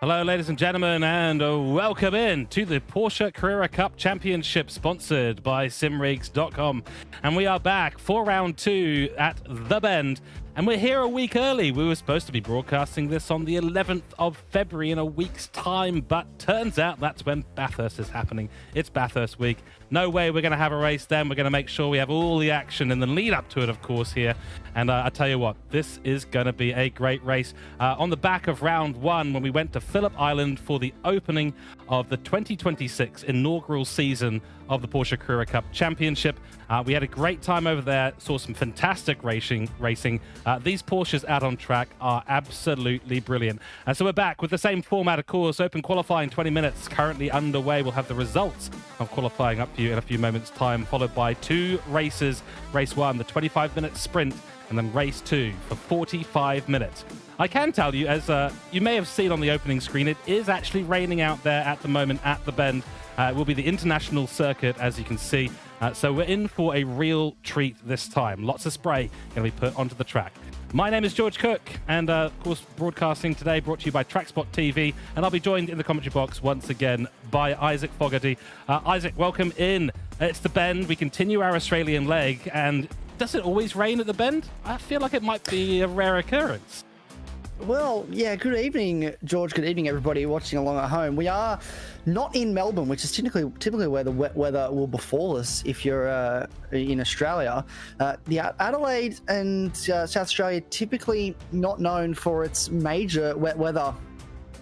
Hello, ladies and gentlemen, and welcome in to the Porsche Carrera Cup Championship, sponsored by SimRigs.com. And we are back for round 2 at the Bend. And we're here a week early. We were supposed to be broadcasting this on the 11th of February in a week's time, but turns out that's when Bathurst is happening. It's Bathurst week. No way we're going to have a race then. We're going to make sure we have all the action in the lead up to it, of course, here. And I tell you what, this is going to be a great race. On the back of round 1, when we went to Phillip Island for the opening of the 2026 inaugural season of the Porsche Carrera Cup Championship. We had a great time over there, saw some fantastic racing. These Porsches out on track are absolutely brilliant. And so we're back with the same format, of course. Open qualifying 20 minutes currently underway. We'll have the results of qualifying up for you in a few moments' time, followed by 2 races. Race 1, the 25-minute sprint, and then race 2 for 45 minutes. I can tell you, as you may have seen on the opening screen, it is actually raining out there at the moment at the Bend. It will be the international circuit, as you can see. So we're in for a real treat this time. Lots of spray going to be put onto the track. My name is George Cooke, and of course, broadcasting today brought to you by TrackSpotTV, and I'll be joined in the commentary box once again by Isaac Fogarty. Isaac, welcome in. It's the Bend. We continue our Australian leg, and does it always rain at the Bend? I feel like it might be a rare occurrence. Well, yeah, good evening, George. Good evening, everybody watching along at home. We are not in Melbourne, which is typically where the wet weather will befall us if you're in Australia. Adelaide and South Australia typically not known for its major wet weather.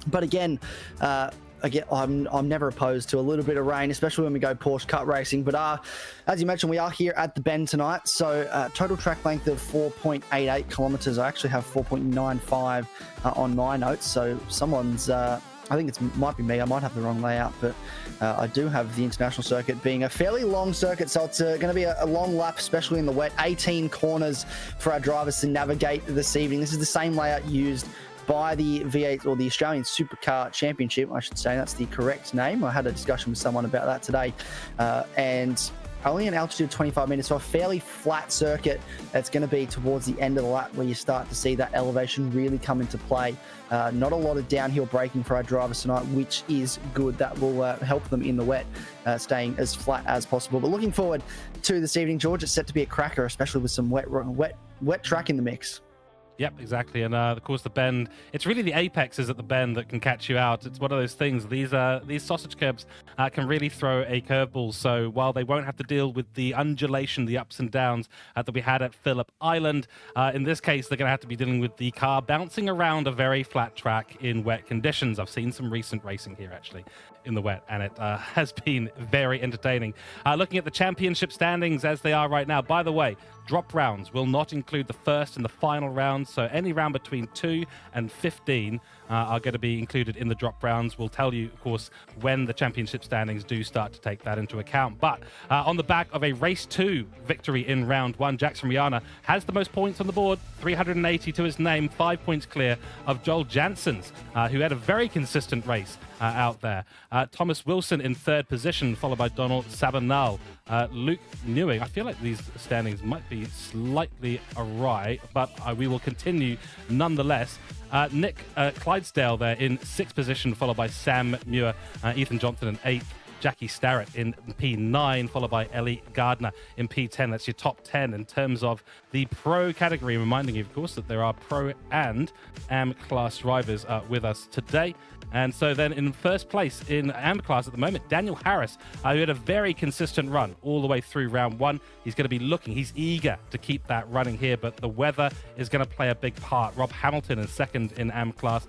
But again, I'm never opposed to a little bit of rain, especially when we go Porsche Cup racing. But as you mentioned, we are here at the Bend tonight. So total track length of 4.88 kilometers. I actually have 4.95 on my notes. So someone's, I think it might be me. I might have the wrong layout, but I do have the international circuit being a fairly long circuit. So it's going to be a long lap, especially in the wet. 18 corners for our drivers to navigate this evening. This is the same layout used by the V8 or the Australian Supercar Championship, I should say. That's the correct name. I had a discussion with someone about that today. And only an altitude of 25 meters, so a fairly flat circuit. That's going to be towards the end of the lap where you start to see that elevation really come into play. Not a lot of downhill braking for our drivers tonight, which is good. That will help them in the wet, staying as flat as possible. But looking forward to this evening, George. It's set to be a cracker, especially with some wet track in the mix. Yep, exactly. And of course, the bend, it's really the apexes at the bend that can catch you out. It's one of those things. These sausage curbs can really throw a curveball. So while they won't have to deal with the undulation, the ups and downs that we had at Phillip Island, in this case, they're going to have to be dealing with the car bouncing around a very flat track in wet conditions. I've seen some recent racing here, actually, in the wet, and it has been very entertaining. Looking at the championship standings as they are right now, by the way, drop rounds will not include the first and the final rounds, so any round between 2 and 15 are going to be included in the drop rounds. We'll tell you, of course, when the championship standings do start to take that into account. But on the back of a race 2 victory in round 1, Jackson Rihanna has the most points on the board, 380 to his name, 5 points clear of Joel Janssens, who had a very consistent race out there. Thomas Wilson in 3rd position, followed by Donald Sabanal. Luke Newing, I feel like these standings might be slightly awry, but we will continue nonetheless. Nick Clydesdale there in 6th position, followed by Sam Muir. Ethan Johnson in 8th. Jackie Starrett in P9, followed by Ellie Gardner in P10. That's your top 10 in terms of the pro category. Reminding you, of course, that there are pro and AM class drivers with us today. And so then in first place in AM class at the moment, Daniel Harris, who had a very consistent run all the way through round 1. He's going to be he's eager to keep that running here, but the weather is going to play a big part. Rob Hamilton in 2nd in AM class,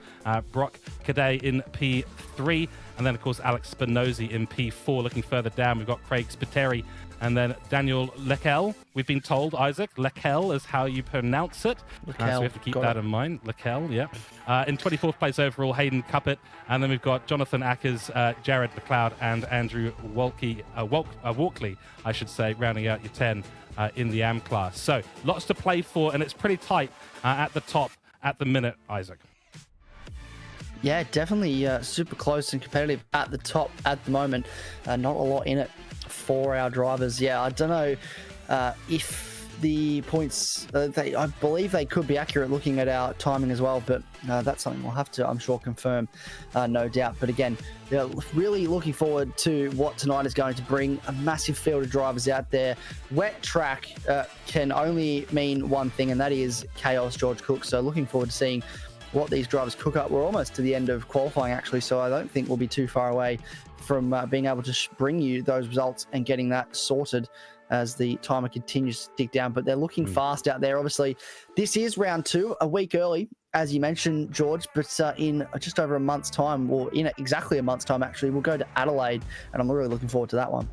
Brock Cadet in P3, and then, of course, Alex Spinozzi in P4. Looking further down, we've got Craig Spiteri and then Daniel Leckel. We've been told, Isaac, Leckel is how you pronounce it. So we have to keep that in mind. Leckel, yeah. In 24th place overall, Hayden Cuppett. And then we've got Jonathan Ackers, Jared McLeod, and Andrew Walkley, I should say, rounding out your 10 in the AM class. So lots to play for, and it's pretty tight at the top at the minute, Isaac. Yeah, definitely super close and competitive at the top at the moment. Not a lot in it for our drivers. Yeah, I don't know if the points, I believe they could be accurate looking at our timing as well, but that's something we'll have to, I'm sure, confirm, no doubt. But again, really looking forward to what tonight is going to bring. A massive field of drivers out there. Wet track can only mean one thing, and that is chaos, George Cooke. So looking forward to seeing what these drivers cook up. We're almost to the end of qualifying, actually, so I don't think we'll be too far away from being able to bring you those results and getting that sorted as the timer continues to tick down. But they're looking fast out there. Obviously, this is round 2, a week early, as you mentioned, George, but in just over a month's time, or in exactly a month's time, actually, we'll go to Adelaide, and I'm really looking forward to that one.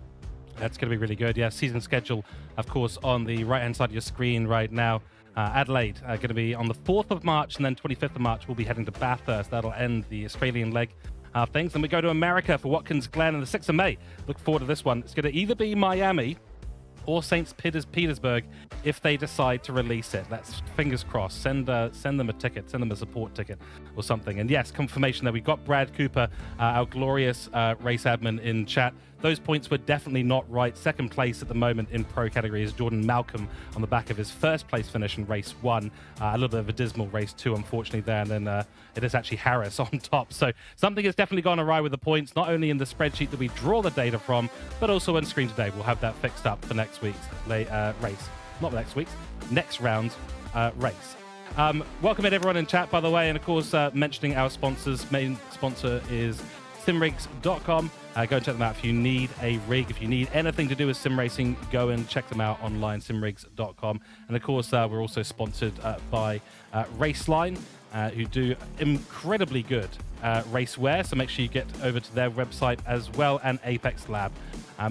That's going to be really good. Yeah, season schedule, of course, on the right-hand side of your screen right now. Adelaide going to be on the 4th of March, and then 25th of March we'll be heading to Bathurst. That'll end the Australian leg of things. Then we go to America for Watkins Glen on the 6th of May. Look forward to this one. It's going to either be Miami or St. Petersburg if they decide to release it. That's fingers crossed. Send them a ticket, send them a support ticket or something. And yes, confirmation that we've got Brad Cooper, our glorious race admin, in chat. Those points were definitely not right. 2nd place at the moment in pro category is Jordan Malcolm on the back of his 1st place finish in race 1. A little bit of a dismal race 2, unfortunately, there. And then it is actually Harris on top. So something has definitely gone awry with the points, not only in the spreadsheet that we draw the data from, but also on screen today. We'll have that fixed up for next week's race. Not next week's, next round's race. Welcome in everyone in chat, by the way. And of course, mentioning our sponsors. Main sponsor is SimRigs.com. Go and check them out if you need a rig. If you need anything to do with sim racing, go and check them out online, SimRigs.com. And of course, we're also sponsored by Raceline, who do incredibly good race wear. So make sure you get over to their website as well, and Apex Lab.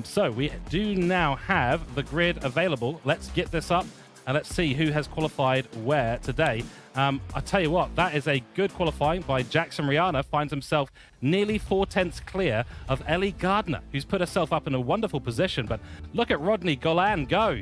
So we do now have the grid available. Let's get this up and let's see who has qualified where today. I tell you what, that is a good qualifying by Jackson Rihanna. Finds himself nearly 4/10 clear of Ellie Gardner, who's put herself up in a wonderful position. But look at Rodney Golan go.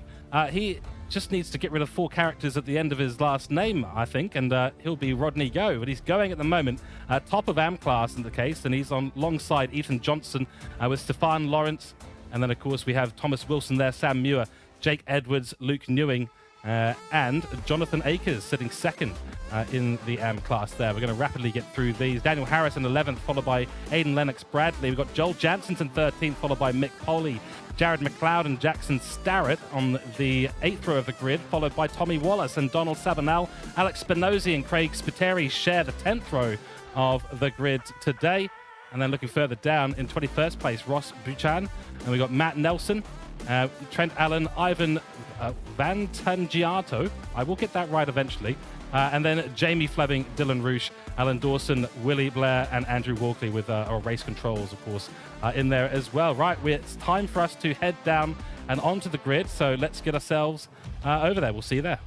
He just needs to get rid of 4 characters at the end of his last name, I think, and he'll be Rodney Go. But he's going at the moment, top of AM class in the case, and he's on alongside Ethan Johnson with Stefan Lawrence. And then, of course, we have Thomas Wilson there, Sam Muir, Jake Edwards, Luke Newing, and Jonathan Akers sitting second in the AM class there. We're going to rapidly get through these. Daniel Harris in 11th, followed by Aidan Lennox-Bradley. We've got Joel Jansen's in 13th, followed by Mick Poley, Jared McLeod and Jackson Starrett on the 8th row of the grid, followed by Tommy Wallace and Donald Sabanal. Alex Spinozzi and Craig Spiteri share the 10th row of the grid today. And then looking further down, in 21st place, Ross Buchan. And we got Matt Nelson, Trent Allen, Ivan Van Tangiato. I will get that right eventually. And then Jamie Fleming, Dylan Roosh, Alan Dawson, Willie Blair, and Andrew Walkley with our race controls, of course, in there as well. Right, it's time for us to head down and onto the grid. So let's get ourselves over there. We'll see you there.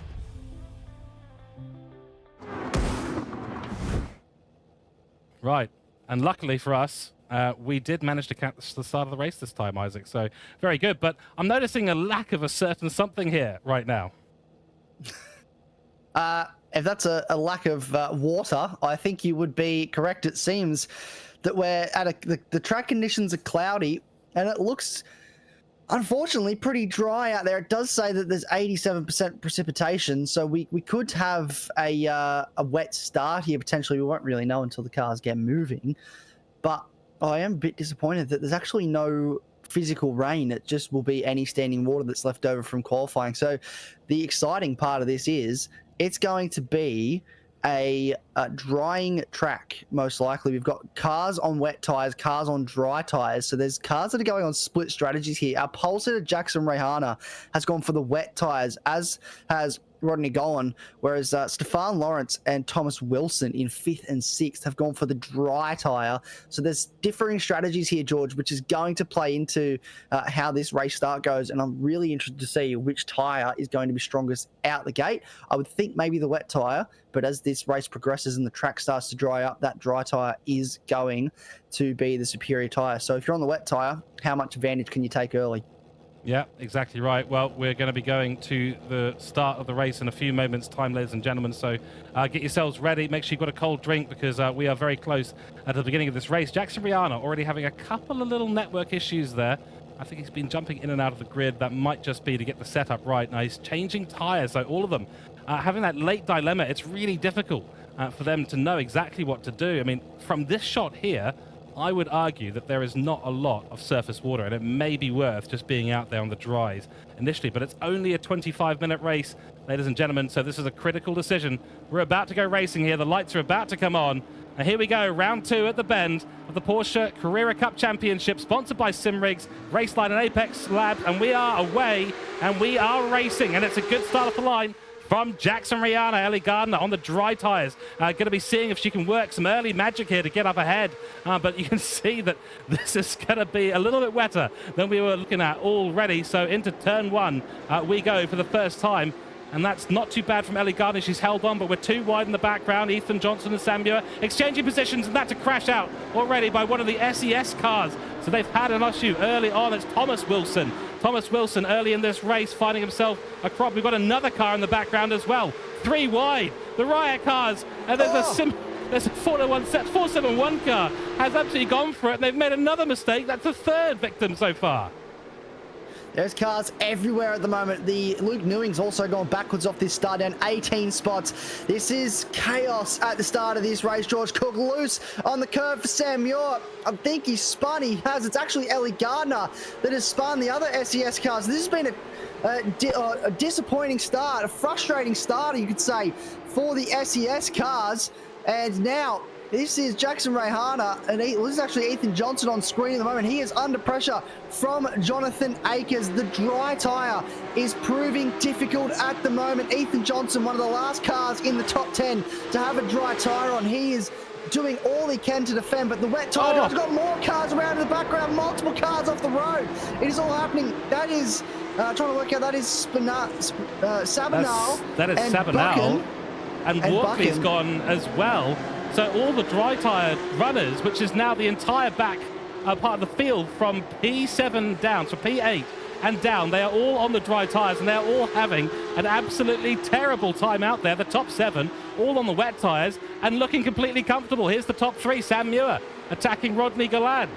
Right. And luckily for us, we did manage to catch the start of the race this time, Isaac. So very good. But I'm noticing a lack of a certain something here right now. If that's a lack of water, I think you would be correct. It seems that we're at the track conditions are cloudy, and it looks, unfortunately, pretty dry out there. It does say that there's 87% precipitation, so we could have a wet start here potentially. We won't really know until the cars get moving, but I am a bit disappointed that there's actually no physical rain. It just will be any standing water that's left over from qualifying. So the exciting part of this is it's going to be a drying track, most likely. We've got cars on wet tyres, cars on dry tyres. So there's cars that are going on split strategies here. Our pole sitter, Jackson Rehana, has gone for the wet tyres, as has Rodney Golan, whereas Stefan Lawrence and Thomas Wilson in 5th and 6th have gone for the dry tyre. So there's differing strategies here, George, which is going to play into how this race start goes. And I'm really interested to see which tyre is going to be strongest out the gate. I would think maybe the wet tyre, but as this race progresses and the track starts to dry up, that dry tyre is going to be the superior tyre. So if you're on the wet tyre, how much advantage can you take early? Yeah, exactly right. Well, we're going to be going to the start of the race in a few moments' time, ladies and gentlemen. So get yourselves ready. Make sure you've got a cold drink because we are very close at the beginning of this race. Jackson Rihanna already having a couple of little network issues there. I think he's been jumping in and out of the grid. That might just be to get the setup right. Now he's changing tyres, so all of them having that late dilemma. It's really difficult for them to know exactly what to do. I mean, from this shot here, I would argue that there is not a lot of surface water, and it may be worth just being out there on the dries initially, but it's only a 25-minute race, ladies and gentlemen, so this is a critical decision. We're about to go racing here. The lights are about to come on. And here we go, round 2 at the Bend of the Porsche Carrera Cup Championship, sponsored by SimRigs, Raceline and Apex Labs, and we are away, and we are racing, and it's a good start off the line from Jackson Rihanna. Ellie Gardner on the dry tyres. Going to be seeing if she can work some early magic here to get up ahead. But you can see that this is going to be a little bit wetter than we were looking at already. So into turn 1 we go for the first time. And that's not too bad from Ellie Gardner. She's held on, but we're too wide in the background. Ethan Johnson and Sam Muir exchanging positions, and that's a crash out already by one of the SES cars. So they've had an issue early on. It's Thomas Wilson. Thomas Wilson early in this race finding himself a crop. We've got another car in the background as well. 3 wide. The Riot cars. And there's a 471 car has absolutely gone for it. And they've made another mistake. That's the 3rd victim so far. There's cars everywhere at the moment. The Luke Newing's also gone backwards off this start, down 18 spots. This is chaos at the start of this race. George Cooke loose on the curve for Sam Muir. I think he's spun. He has. It's actually Ellie Gardner that has spun the other SES cars. This has been a disappointing start, a frustrating start, you could say, for the SES cars. And now this is Jackson Rehana, and this is actually Ethan Johnson on screen at the moment. He is under pressure from Jonathan Akers. The dry tyre is proving difficult at the moment. Ethan Johnson, one of the last cars in the top 10 to have a dry tyre on. He is doing all he can to defend, but the wet tyre has got more cars around in the background, multiple cars off the road. It is all happening. That is, trying to work out, that is Sabanal. That is Sabanal. And Walkley's gone as well. So all the dry tyre runners, which is now the entire back part of the field from P7 down, so P8 and down, they are all on the dry tyres, and they're all having an absolutely terrible time out there. The top 7 all on the wet tyres and looking completely comfortable. Here's the top 3, Sam Muir attacking Rodney Galad.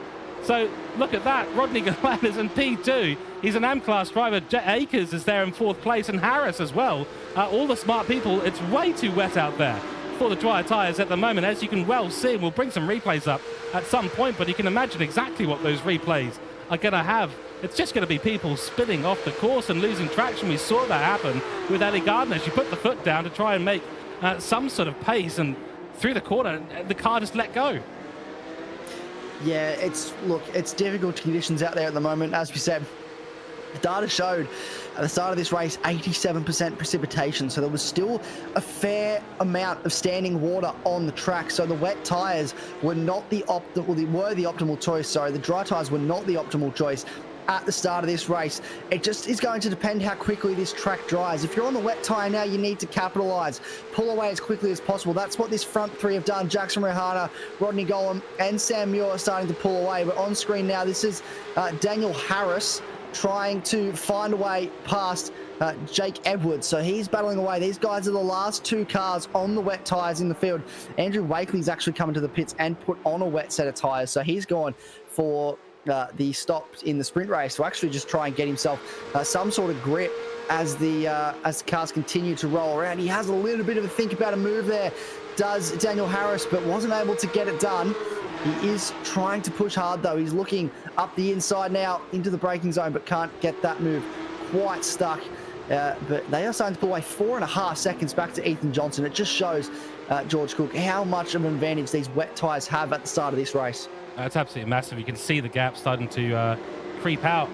So look at that. Rodney Galan is in P2. He's an M-Class driver. Akers is there in 4th place, and Harris as well. All the smart people. It's way too wet out there for the dry tyres at the moment, as you can well see. We'll bring some replays up at some point, but you can imagine exactly what those replays are going to have. It's just going to be people spinning off the course and losing traction. We saw that happen with Ellie Gardner. She put the foot down to try and make some sort of pace, and through the corner, the car just let go. Yeah, it's difficult conditions out there at the moment. As we said, the data showed at the start of this race 87% precipitation, so there was still a fair amount of standing water on the track. So the wet tyres were not the optimal choice. Sorry, the dry tyres were not the optimal choice at the start of this race. It just is going to depend how quickly this track dries. If you're on the wet tyre now, you need to capitalise. Pull away as quickly as possible. That's what this front three have done. Jackson Rehana, Rodney Golem and Sam Muir are starting to pull away. But on screen now, this is Daniel Harris trying to find a way past Jake Edwards. So he's battling away. These guys are the last 2 cars on the wet tyres in the field. Andrew Wakely's actually coming to the pits and put on a wet set of tyres. So he's gone for the stop in the sprint race to actually just try and get himself some sort of grip as the cars continue to roll around. He has a little bit of a think about a move there, does Daniel Harris, but wasn't able to get it done. He is trying to push hard though. He's looking up the inside now into the braking zone, but can't get that move quite stuck. But they are starting to pull away 4.5 seconds back to Ethan Johnson. It just shows George Cooke how much of an advantage these wet tyres have at the start of this race. It's absolutely massive. You can see the gap starting to creep out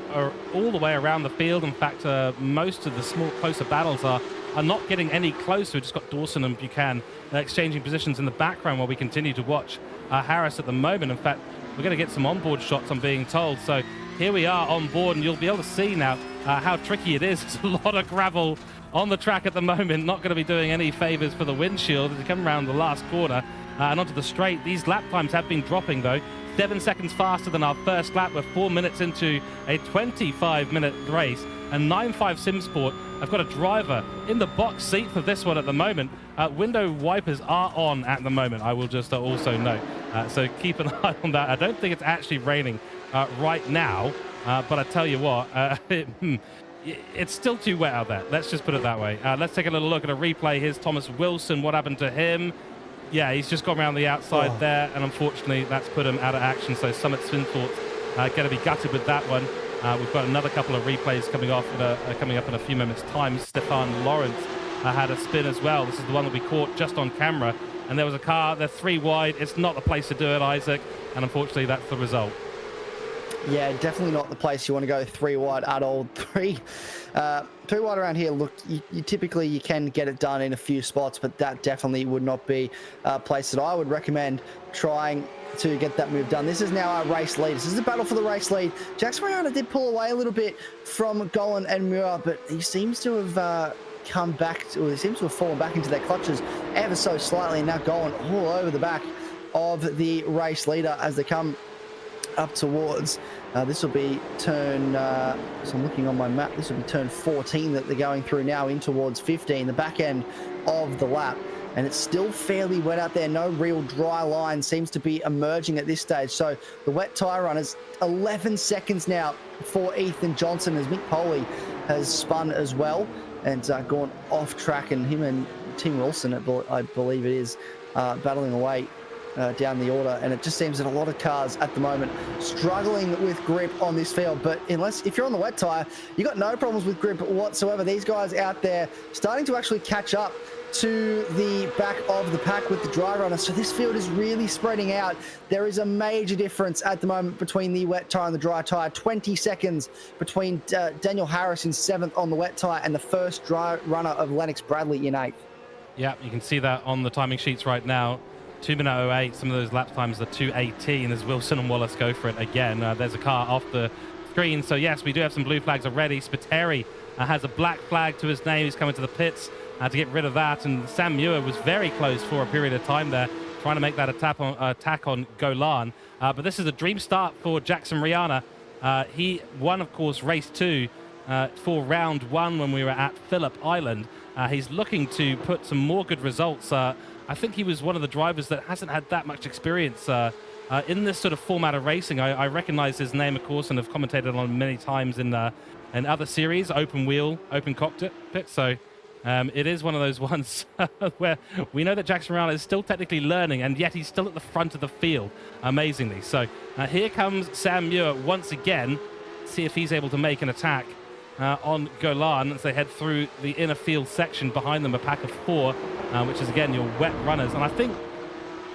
all the way around the field. In fact, most of the small, closer battles are not getting any closer. We've just got Dawson and Buchanan exchanging positions in the background while we continue to watch Harris at the moment. In fact, we're going to get some onboard shots, I'm being told. So here we are on board, and you'll be able to see now how tricky it is. There's a lot of gravel on the track at the moment. Not going to be doing any favors for the windshield as we come around the last corner and onto the straight. These lap times have been dropping, though. 7 seconds faster than our first lap. We're 4 minutes into a 25-minute race. And 9.5 SimSport have got a driver in the box seat for this one at the moment. Window wipers are on at the moment, I will just also note. So keep an eye on that. I don't think it's actually raining right now, but I tell you what, it's still too wet out there. Let's just put it that way. Let's take a little look at a replay. Here's Thomas Wilson. What happened to him? Yeah, he's just gone around the outside there, and unfortunately that's put him out of action. So Summit SimSport's going to be gutted with that one. We've got another couple of replays coming up in a few moments' time. Stefan Lawrence had a spin as well. This is the one that we caught just on camera, and there was a car. They're 3 wide. It's not the place to do it, Isaac, and unfortunately that's the result. Yeah, definitely not the place you want to go 3 wide at all. 3 wide around here. Look, you typically you can get it done in a few spots, but that definitely would not be a place that I would recommend trying to get that move done. This is now our race lead. This is a battle for the race lead. Jackson Rihanna did pull away a little bit from Golan and Muir, but he seems to have come back, or he seems to have fallen back into their clutches ever so slightly, and now Golan all over the back of the race leader as they come up towards this will be turn so I'm looking on my map, this will be turn 14 that they're going through now, in towards 15, the back end of the lap, and it's still fairly wet out there. No real dry line seems to be emerging at this stage. So the wet tyre runners 11 seconds now for Ethan Johnson, as Mick Poley has spun as well and gone off track, and him and Tim Wilson, I believe it is, battling away down the order. And it just seems that a lot of cars at the moment struggling with grip on this field. But if you're on the wet tyre, you got no problems with grip whatsoever. These guys out there starting to actually catch up to the back of the pack with the dry runner. So this field is really spreading out. There is a major difference at the moment between the wet tyre and the dry tyre. 20 seconds between Daniel Harris in 7th on the wet tyre and the first dry runner of Lennox Bradley in 8th. Yeah, you can see that on the timing sheets right now. 2:08. Some of those lap times are 2:18 as Wilson and Wallace go for it again. There's a car off the screen. So yes, we do have some blue flags already. Spiteri has a black flag to his name. He's coming to the pits to get rid of that. And Sam Muir was very close for a period of time there, trying to make that attack on Golan. But this is a dream start for Jackson Rihanna. He won, of course, race 2 for round 1 when we were at Phillip Island. He's looking to put some more good results. I think he was one of the drivers that hasn't had that much experience in this sort of format of racing. I recognize his name, of course, and have commentated on many times in other series, open wheel, open cockpit. So it is one of those ones where we know that Jackson Ryan is still technically learning, and yet he's still at the front of the field, amazingly. So here comes Sam Muir once again. See if he's able to make an attack on Golan as they head through the inner field section. Behind them, a pack of 4, which is, again, your wet runners. And I think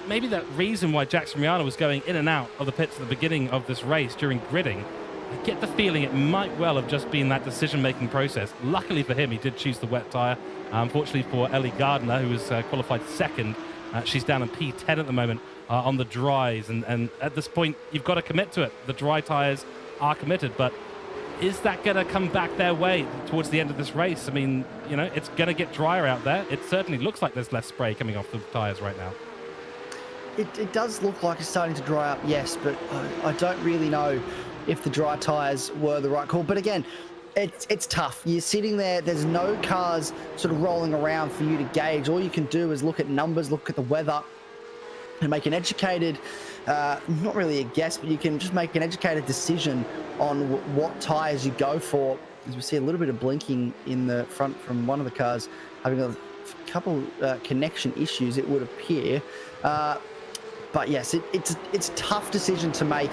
maybe that reason why Jackson Rihanna was going in and out of the pits at the beginning of this race during gridding, I get the feeling it might well have just been that decision-making process. Luckily for him, he did choose the wet tyre. Unfortunately for Ellie Gardner, who was qualified second, she's down in P10 at the moment on the dries. And at this point, you've got to commit to it. The dry tyres are committed, but is that going to come back their way towards the end of this race? I mean, you know, it's going to get drier out there. It certainly looks like there's less spray coming off the tyres right now. It does look like it's starting to dry up, yes, but I don't really know if the dry tyres were the right call. But again, it's tough. You're sitting there, there's no cars sort of rolling around for you to gauge. All you can do is look at numbers, look at the weather, and make an educated, not really a guess, but you can just make an educated decision on what tyres you go for. As we see a little bit of blinking in the front from one of the cars, having a couple connection issues, it would appear. But yes, it's a tough decision to make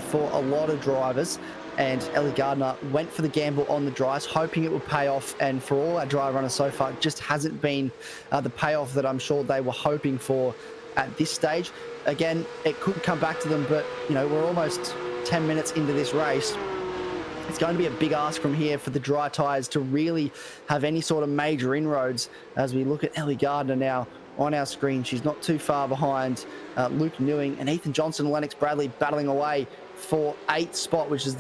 for a lot of drivers. And Ellie Gardner went for the gamble on the dries, hoping it would pay off. And for all our dry runners so far, it just hasn't been the payoff that I'm sure they were hoping for at this stage. Again, it could come back to them, but you know, we're almost 10 minutes into this race. It's going to be a big ask from here for the dry tyres to really have any sort of major inroads. As we look at Ellie Gardner now on our screen, she's not too far behind Luke Newing and Ethan Johnson and Lennox Bradley battling away for 8th spot, which is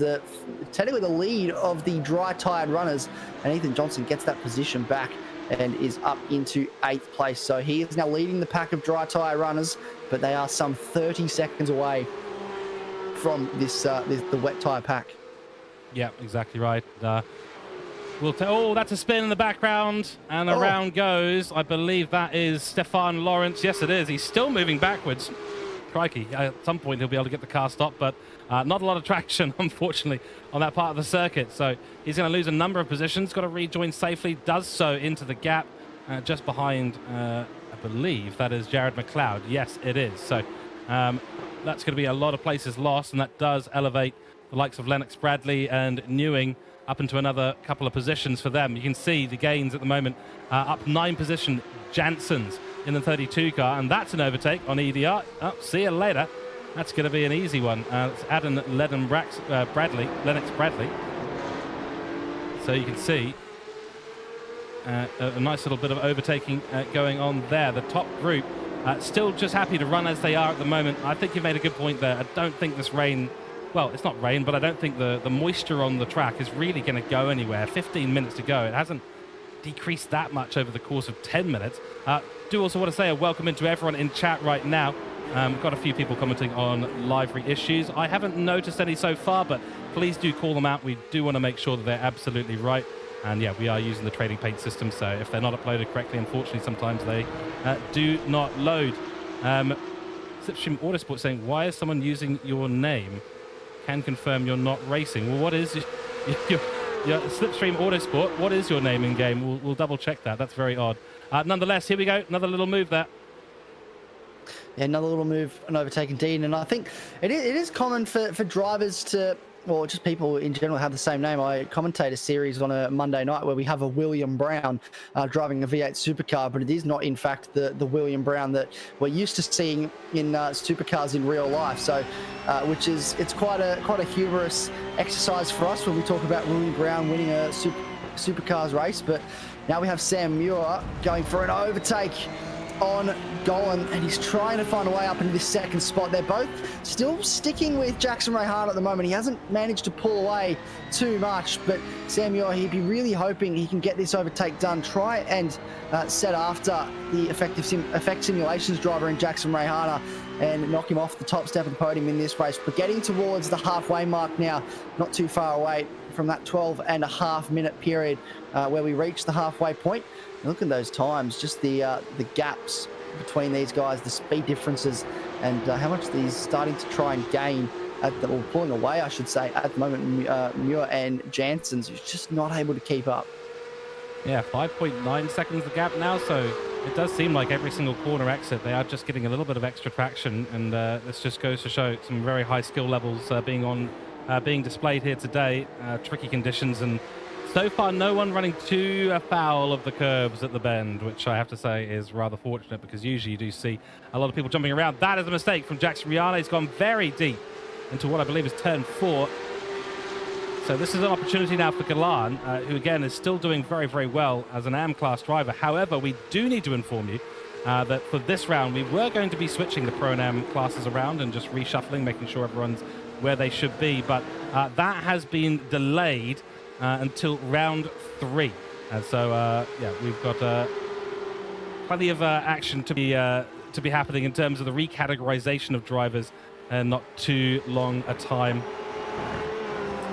technically the lead of the dry tired runners. And Ethan Johnson gets that position back and is up into 8th place. So he is now leading the pack of dry tyre runners, but they are some 30 seconds away from the wet tyre pack. Yeah, exactly right. Oh, that's a spin in the background, and around goes. I believe that is Stefan Lawrence. Yes, it is. He's still moving backwards. Crikey, at some point he'll be able to get the car stopped, but not a lot of traction, unfortunately, on that part of the circuit. So he's going to lose a number of positions. Got to rejoin safely. Does so into the gap just behind, I believe, that is Jared McLeod. Yes, it is. So that's going to be a lot of places lost, and that does elevate the likes of Lennox Bradley and Newing up into another couple of positions for them. You can see the gains at the moment, up 9 position, Janssens in the 32 car, and that's an overtake on EDR. Oh, see you later. That's going to be an easy one. It's Adam Lennox Bradley. So you can see a nice little bit of overtaking going on there. The top group still just happy to run as they are at the moment. I think you made a good point there. I don't think this rain, well, it's not rain, but I don't think the moisture on the track is really going to go anywhere. 15 minutes to go. It hasn't decreased that much over the course of 10 minutes. Do also want to say a welcome into everyone in chat right now. We've got a few people commenting on livery issues. I haven't noticed any so far, but please do call them out. We do want to make sure that they're absolutely right. And yeah, we are using the trading paint system, so if they're not uploaded correctly, unfortunately, sometimes they do not load. Slipstream Autosport saying, why is someone using your name? Can confirm you're not racing. Well, what is your Slipstream Autosport? What is your name in game? We'll double check that. That's very odd. Nonetheless, here we go. Another little move there. Yeah, another little move, an overtake indeed. And I think it is common for drivers to, or just people in general, have the same name. I commentate a series on a Monday night where we have a William Brown driving a V8 supercar, but it is not, in fact, the William Brown that we're used to seeing in supercars in real life. So, it's quite a humorous exercise for us when we talk about William Brown winning a supercars race. But now we have Sam Muir going for an overtake on Golan, and he's trying to find a way up into this 2nd spot. They're both still sticking with Jackson Rayhan at the moment. He hasn't managed to pull away too much, but Sam Muir, he'd be really hoping he can get this overtake done. Try and set after the effect simulations driver in Jackson Rayhan and knock him off the top step of the podium in this race. But getting towards the halfway mark now, not too far away from that 12.5-minute period where we reach the halfway point. Look at those times, just the gaps between these guys, the speed differences, and how much he's starting to try and gain or pulling away, I should say, at the moment. Muir and Jansen's just not able to keep up. Yeah, 5.9 seconds the gap now, so it does seem like every single corner exit they are just getting a little bit of extra traction, and this just goes to show some very high skill levels being displayed here today. Tricky conditions, and so far no one running too afoul of the curbs at the Bend, which I have to say is rather fortunate, because usually you do see a lot of people jumping around. That is a mistake from Jackson Rihanna. He's gone very deep into what I believe is turn 4. So this is an opportunity now for Galan, who again is still doing very, very well as an AM class driver. However, we do need to inform you that for this round, we were going to be switching the Pro and AM classes around and just reshuffling, making sure everyone's where they should be. But that has been delayed until round 3. And so, yeah, we've got plenty of action to be happening in terms of the recategorization of drivers, and not too long a time.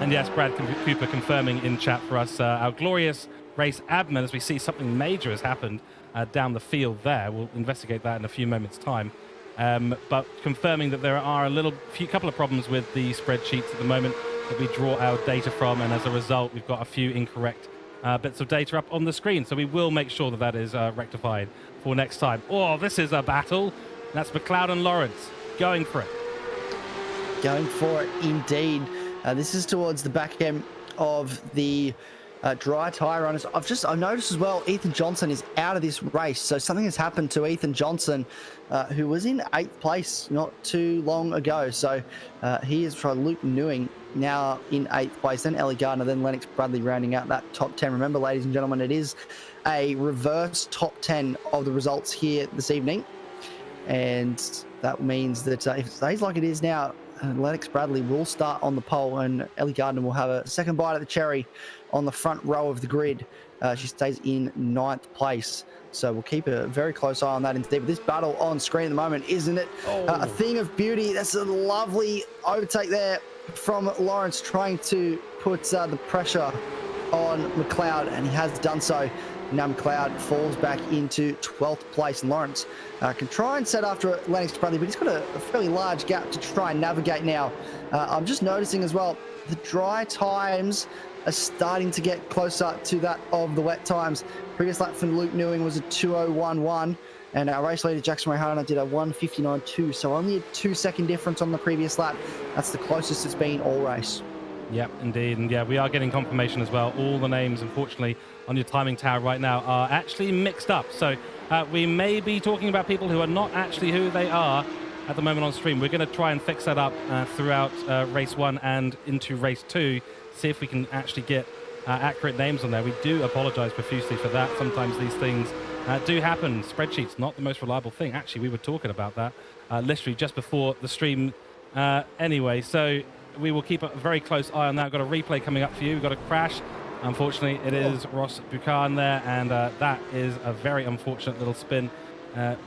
And yes, Brad Cooper confirming in chat for us our glorious race admin, as we see something major has happened down the field there. We'll investigate that in a few moments' time. But confirming that there are a couple of problems with the spreadsheets at the moment that we draw our data from, and as a result, we've got a few incorrect bits of data up on the screen. So we will make sure that that is rectified for next time. Oh, this is a battle. That's McLeod and Lawrence going for it. Going for it indeed. This is towards the back end of the dry tyre runners. I've noticed as well, Ethan Johnson is out of this race. So something has happened to Ethan Johnson, who was in 8th place not too long ago. So he is for Luke Newing now in 8th place, then Ellie Gardner, then Lennox Bradley rounding out that top 10. Remember, ladies and gentlemen, it is a reverse top 10 of the results here this evening. And that means that if it stays like it is now, Lennox Bradley will start on the pole, and Ellie Gardner will have a second bite of the cherry on the front row of the grid. She stays in 9th place. So we'll keep a very close eye on that instead. But this battle on screen at the moment, isn't it a thing of beauty? That's a lovely overtake there from Lawrence, trying to put the pressure on McLeod, and he has done so. Now McLeod falls back into 12th place, and Lawrence can try and set after Lennox Bradley, but he's got a fairly large gap to try and navigate now. I'm just noticing as well, the dry times are starting to get closer to that of the wet times. Previous lap for Luke Newing was a 2:01.1, and our race leader Jackson Rehana did a 1:59.2, so only a 2-second difference on the previous lap. That's the closest it's been all race. Yep, indeed. And yeah, we are getting confirmation as well. All the names, unfortunately, on your timing tower right now are actually mixed up. So we may be talking about people who are not actually who they are at the moment on stream. We're going to try and fix that up throughout race 1 and into race 2, see if we can actually get accurate names on there. We do apologize profusely for that. Sometimes these things do happen. Spreadsheets, not the most reliable thing. Actually, we were talking about that literally just before the stream anyway. So we will keep a very close eye on that. We've got a replay coming up for you. We've got a crash. Unfortunately, it is Ross Buchan there, and that is a very unfortunate little spin.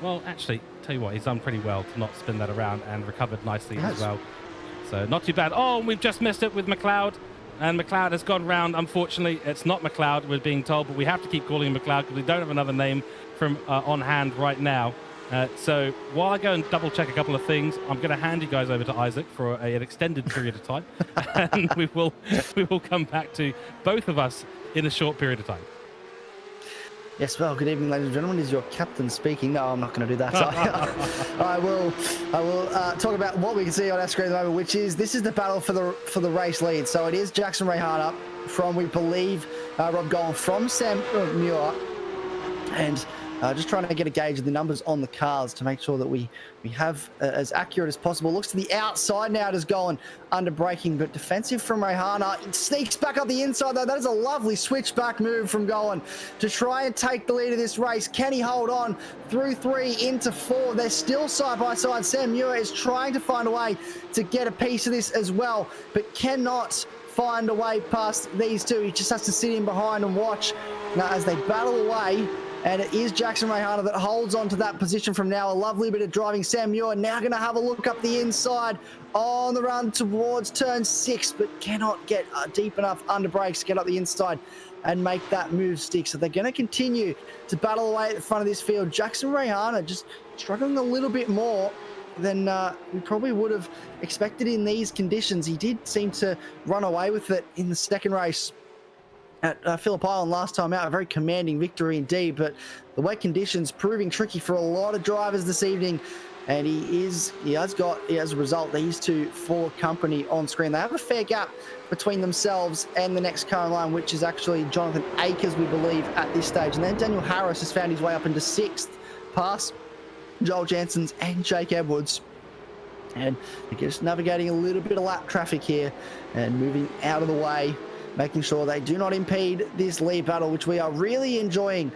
Well, actually, tell you what, he's done pretty well to not spin that around, and recovered nicely as well. So not too bad. Oh, we've just missed it with McLeod, and McLeod has gone round. Unfortunately, it's not McLeod, we're being told, but we have to keep calling him McLeod because we don't have another name from on hand right now. So while I go and double check a couple of things, I'm going to hand you guys over to Isaac for an extended period of time, and we will come back to both of us in a short period of time. Yes, well, good evening, ladies and gentlemen. Is your captain speaking? No, I'm not going to do that. I will talk about what we can see on our screen at the moment, which is this is the battle for the race lead. So it is Jackson Rehana from, we believe, Rob Golan from Sam Muir, and just trying to get a gauge of the numbers on the cars to make sure that we have as accurate as possible. Looks to the outside now. It has gone under braking, but defensive from Rehana. It sneaks back up the inside, though. That is a lovely switchback move from Golan to try and take the lead of this race. Can he hold on through 3 into 4? They're still side by side. Sam Muir is trying to find a way to get a piece of this as well, but cannot find a way past these two. He just has to sit in behind and watch now as they battle away. And it is Jackson Rehana that holds on to that position from now. A lovely bit of driving. Sam Muir now going to have a look up the inside on the run towards turn 6, but cannot get deep enough under brakes to get up the inside and make that move stick. So they're going to continue to battle away at the front of this field. Jackson Rayhana just struggling a little bit more than we probably would have expected in these conditions. He did seem to run away with it in the second race at Phillip Island last time out. A very commanding victory indeed, but the wet conditions proving tricky for a lot of drivers this evening. And he has a result, these two for company on screen. They have a fair gap between themselves and the next car in line, which is actually Jonathan Akers, we believe, at this stage. And then Daniel Harris has found his way up into 6th, past Joel Janssens and Jake Edwards. And they're just navigating a little bit of lap traffic here and moving out of the way, making sure they do not impede this lead battle, which we are really enjoying.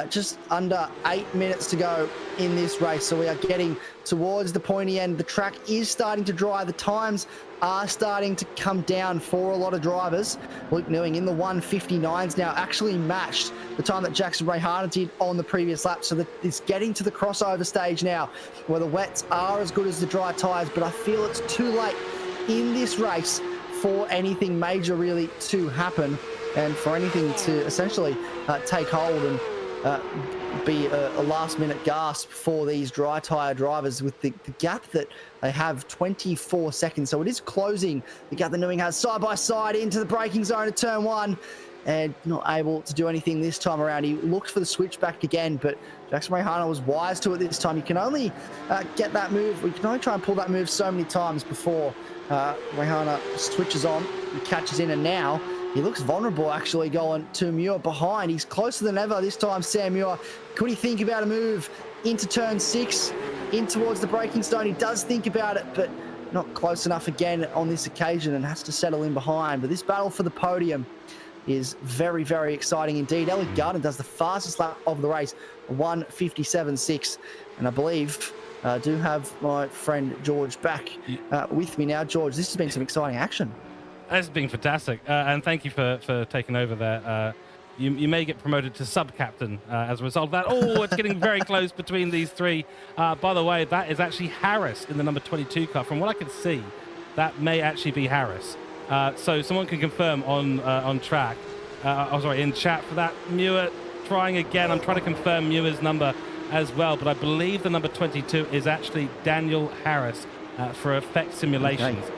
Just under 8 minutes to go in this race, so we are getting towards the pointy end. The track is starting to dry. The times are starting to come down for a lot of drivers. Luke Newing in the 1:59s now, actually matched the time that Jackson Rayhana did on the previous lap, so that it's getting to the crossover stage now, where the wets are as good as the dry tyres, but I feel it's too late in this race for anything major really to happen, and for anything to essentially take hold and be a last-minute gasp for these dry tyre drivers, with the gap that they have 24 seconds. So it is closing the gap that Newing has side by side into the braking zone at turn 1, and not able to do anything this time around. He looked for the switchback again, but Jackson Rayhana was wise to it this time. You can only get that move, we can only try and pull that move so many times before Rayhana switches on and catches in, and now he looks vulnerable actually going to Muir behind. He's closer than ever this time, Sam Muir. Could he think about a move into turn 6, in towards the braking zone? He does think about it, but not close enough again on this occasion, and has to settle in behind. But this battle for the podium is very, very exciting indeed. Elliot Garden does the fastest lap of the race, 1:57.6. And I believe I do have my friend George back with me now. George, this has been some exciting action. It's been fantastic, and thank you for taking over there. You may get promoted to sub-captain as a result of that. Oh, it's getting very close between these three. By the way, that is actually Harris in the number 22 car. From what I can see, that may actually be Harris. So someone can confirm on track. In chat for that. Muir trying again. I'm trying to confirm Muir's number as well, but I believe the number 22 is actually Daniel Harris for effect simulations. Okay.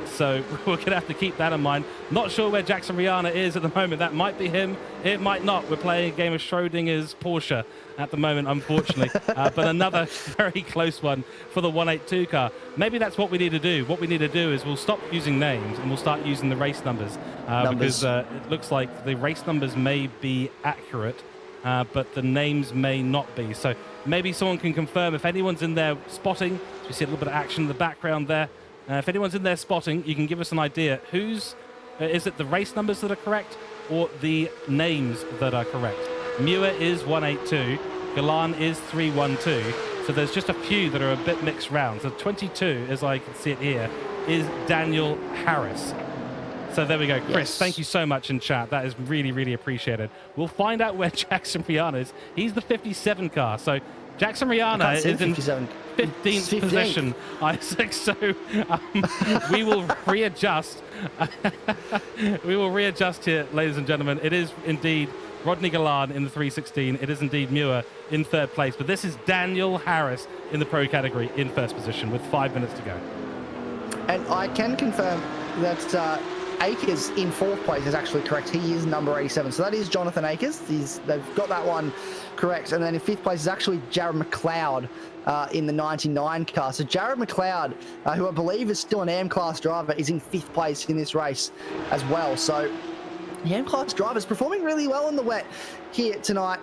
So we're going to have to keep that in mind. Not sure where Jackson Rayhana is at the moment. That might be him. It might not. We're playing a game of Schrodinger's Porsche at the moment, unfortunately. But another very close one for the 182 car. Maybe that's what we need to do. What we need to do is we'll stop using names and we'll start using the race numbers. Because it looks like the race numbers may be accurate, but the names may not be. So maybe someone can confirm if anyone's in there spotting. So we see a little bit of action in the background there. If anyone's in there spotting, you can give us an idea. Is it the race numbers that are correct or the names that are correct? Muir is 182, Galan is 312. So there's just a few that are a bit mixed round. So 22, as I can see it here, is Daniel Harris. So there we go. Chris, yes. Thank you so much in chat. That is really, really appreciated. We'll find out where Jackson Rayhana is. He's the 57 car. So Jackson Rayhana is in 15th position, Isaac. So we will readjust. We will readjust here, ladies and gentlemen. It is indeed Rodney Galan in the 316. It is indeed Muir in 3rd place. But this is Daniel Harris in the pro category in 1st position with 5 minutes to go. And I can confirm that Akers in 4th place is actually correct. He is number 87. So that is Jonathan Akers. They've got that one correct. And then in 5th place is actually Jared McLeod in the 99 car. So Jared McLeod, who I believe is still an AM-class driver, is in 5th place in this race as well. So the AM-class driver's performing really well in the wet here tonight.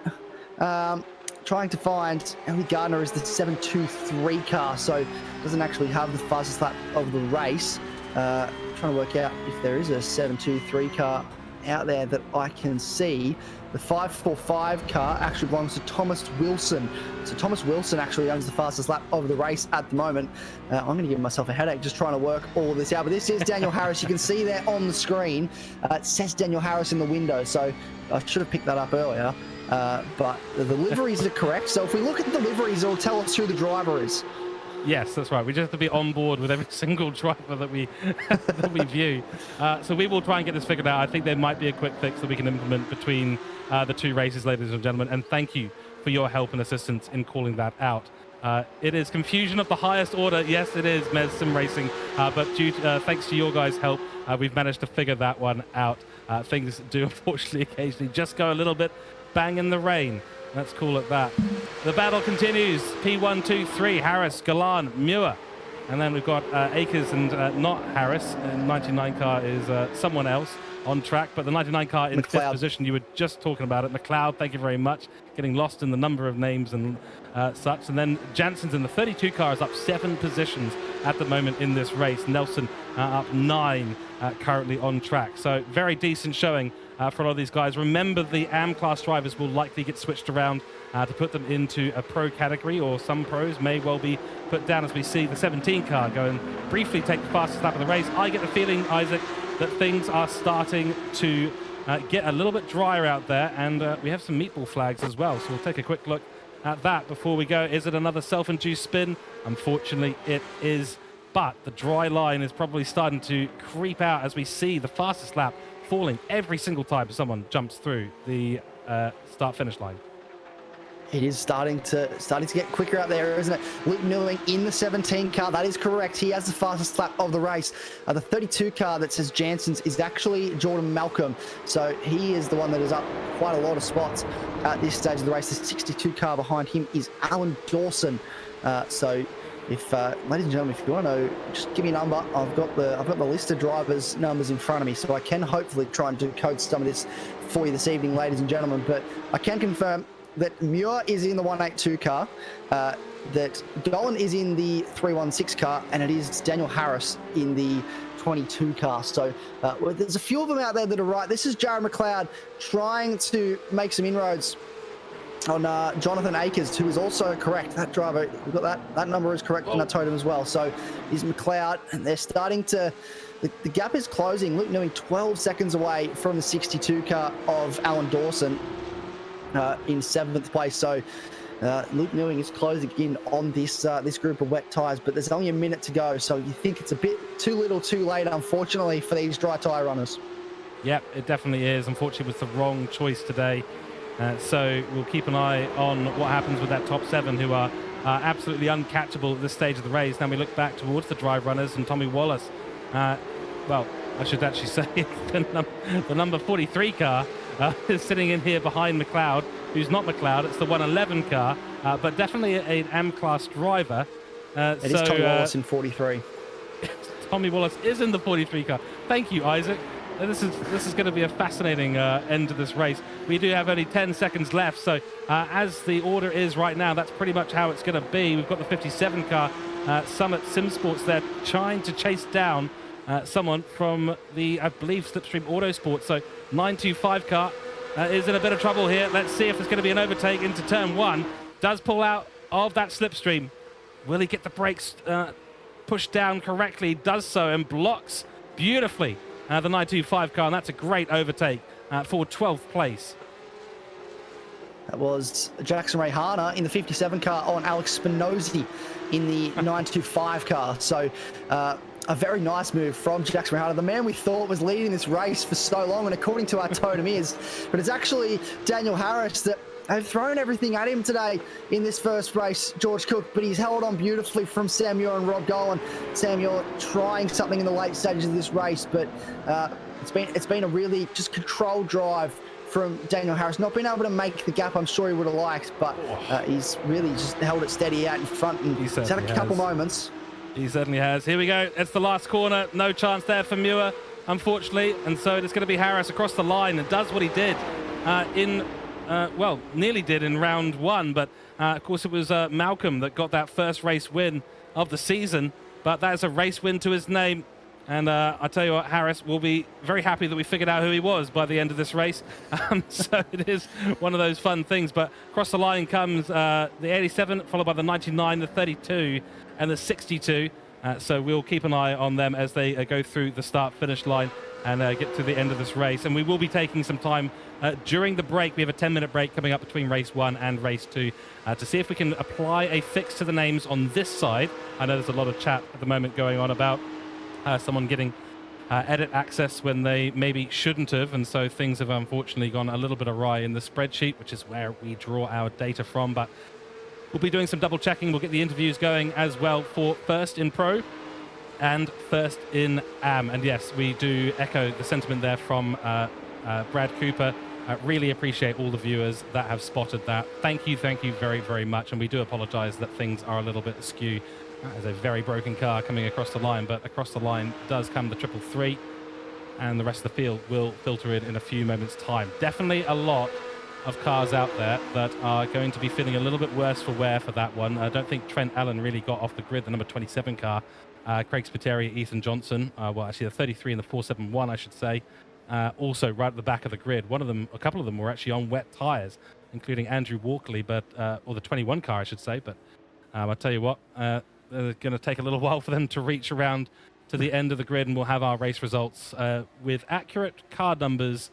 Trying to find Ellie Gardner is the 723 car, so doesn't actually have the fastest lap of the race. Trying to work out if there is a 723 car out there that I can see. The 545 car actually belongs to Thomas Wilson. So Thomas Wilson actually owns the fastest lap of the race at the moment. I'm going to give myself a headache just trying to work all of this out. But this is Daniel Harris. You can see there on the screen. It says Daniel Harris in the window. So I should have picked that up earlier. But the liveries are correct. So if we look at the liveries, it'll tell us who the driver is. Yes, that's right. We just have to be on board with every single driver that we that we view. So we will try and get this figured out. I think there might be a quick fix that we can implement between the two races, ladies and gentlemen. And thank you for your help and assistance in calling that out. It is confusion of the highest order. Yes, it is, Mez Sim Racing. But thanks to your guys' help, we've managed to figure that one out. Things do, unfortunately, occasionally just go a little bit bang in the rain. Let's call it that. The battle continues. P1, 2, 3, Harris, Galan, Muir. And then we've got Akers and not Harris. And 99 car is someone else on track. But the 99 car in fifth position, you were just talking about it. McLeod, thank you very much. Getting lost in the number of names and such. And then Jansen's in the 32 car is up 7 positions at the moment in this race. Nelson up 9 currently on track. So very decent showing for a lot of these guys. Remember, the AM class drivers will likely get switched around to put them into a pro category, or some pros may well be put down as we see the 17 car go and briefly take the fastest lap of the race. I get the feeling, Isaac, that things are starting to get a little bit drier out there, and we have some meatball flags as well, so we'll take a quick look at that before we go. Is it another self-induced spin? Unfortunately, it is, but the dry line is probably starting to creep out as we see the fastest lap falling every single time someone jumps through the start-finish line. It is starting to get quicker out there, isn't it? Luke Milling in the 17 car. That is correct. He has the fastest lap of the race. The 32 car that says Jansen's is actually Jordan Malcolm. So he is the one that is up quite a lot of spots at this stage of the race. The 62 car behind him is Alan Dawson. So if, ladies and gentlemen, if you want to know, just give me a number. I've got the list of drivers' numbers in front of me, so I can hopefully try and do code some of this for you this evening, ladies and gentlemen. But I can confirm that Muir is in the 182 car, that Dolan is in the 316 car, and it is Daniel Harris in the 22 car. So there's a few of them out there that are right. This is Jared McLeod trying to make some inroads on Jonathan Akers, who is also correct. That driver, we've got that number is correct on that totem as well. So is McLeod, and they're starting to, the gap is closing. Luke Newing 12 seconds away from the 62 car of Alan Dawson in 7th place. So Luke Newing is closing in on this this group of wet tyres, but there's only a minute to go. So you think it's a bit too little too late, unfortunately, for these dry tyre runners. Yep, it definitely is. Unfortunately, it was the wrong choice today. So we'll keep an eye on what happens with that top 7, who are absolutely uncatchable at this stage of the race. Now we look back towards the drive runners and Tommy Wallace. Well, I should actually say the number 43 car is sitting in here behind McLeod, who's not McLeod. It's the 111 car, but definitely an M-class driver. It is Tommy Wallace in 43. Tommy Wallace is in the 43 car. Thank you, Isaac. This is going to be a fascinating end to this race. We do have only 10 seconds left, so as the order is right now, that's pretty much how it's going to be. We've got the 57 car, Summit Sim Sports there, trying to chase down someone from the, I believe, Slipstream Autosport. So 925 car is in a bit of trouble here. Let's see if there's going to be an overtake into turn 1. Does pull out of that Slipstream. Will he get the brakes pushed down correctly? Does so and blocks beautifully the 925 car, and that's a great overtake for 12th place. That was Jackson Rayhana in the 57 car on Alex Spinozzi in the 925 car. So a very nice move from Jackson Rayhana, the man we thought was leading this race for so long, and according to our totem is, but it's actually Daniel Harris that have thrown everything at him today in this first race, George Cooke, but he's held on beautifully from Sam Muir and Rob Golan. Sam Muir trying something in the late stages of this race, but it's been a really just controlled drive from Daniel Harris. Not being able to make the gap I'm sure he would have liked, but he's really just held it steady out in front, and he's had a couple moments. He certainly has. Here we go. It's the last corner. No chance there for Muir, unfortunately, and so it's going to be Harris across the line, and does what he did well, nearly did in round 1, but of course it was Malcolm that got that first race win of the season, but that is a race win to his name. And I tell you what, Harris will be very happy that we figured out who he was by the end of this race. So it is one of those fun things. But across the line comes the 87, followed by the 99, the 32, and the 62. So we'll keep an eye on them as they go through the start-finish line and get to the end of this race. And we will be taking some time during the break. We have a 10-minute break coming up between race 1 and race 2 to see if we can apply a fix to the names on this side. I know there's a lot of chat at the moment going on about someone getting edit access when they maybe shouldn't have, and so things have unfortunately gone a little bit awry in the spreadsheet, which is where we draw our data from. But we'll be doing some double checking. We'll get the interviews going as well for First in Pro and First in Am. And yes, we do echo the sentiment there from Brad Cooper. Really appreciate all the viewers that have spotted that. Thank you very, very much. And we do apologize that things are a little bit askew. That is a very broken car coming across the line, but across the line does come the 333, and the rest of the field will filter in a few moments' time. Definitely a lot of cars out there that are going to be feeling a little bit worse for wear for that one. I don't think Trent Allen really got off the grid, the number 27 car. Craig Spiteri, Ethan Johnson, well, actually the 33 and the 471, I should say, also right at the back of the grid. A couple of them were actually on wet tyres, including Andrew Walkley, or the 21 car, I should say. But I'll tell you what, they're going to take a little while for them to reach around to the end of the grid, and we'll have our race results with accurate car numbers,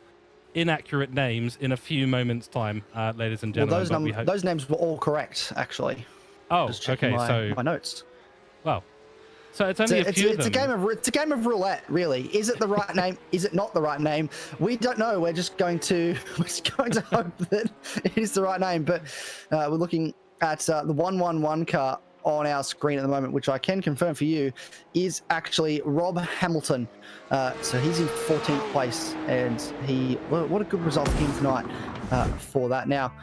inaccurate names in a few moments' time, ladies and gentlemen. Well, those names were all correct, actually. Oh, okay. So my notes. Well, so it's only a few of them. It's a game of roulette, really. Is it the right name? Is it not the right name? We don't know. We're just going to hope that it is the right name. But we're looking at the 111 car on our screen at the moment, which I can confirm for you is actually Rob Hamilton. So he's in 14th place, and what a good result for him tonight for that. Now,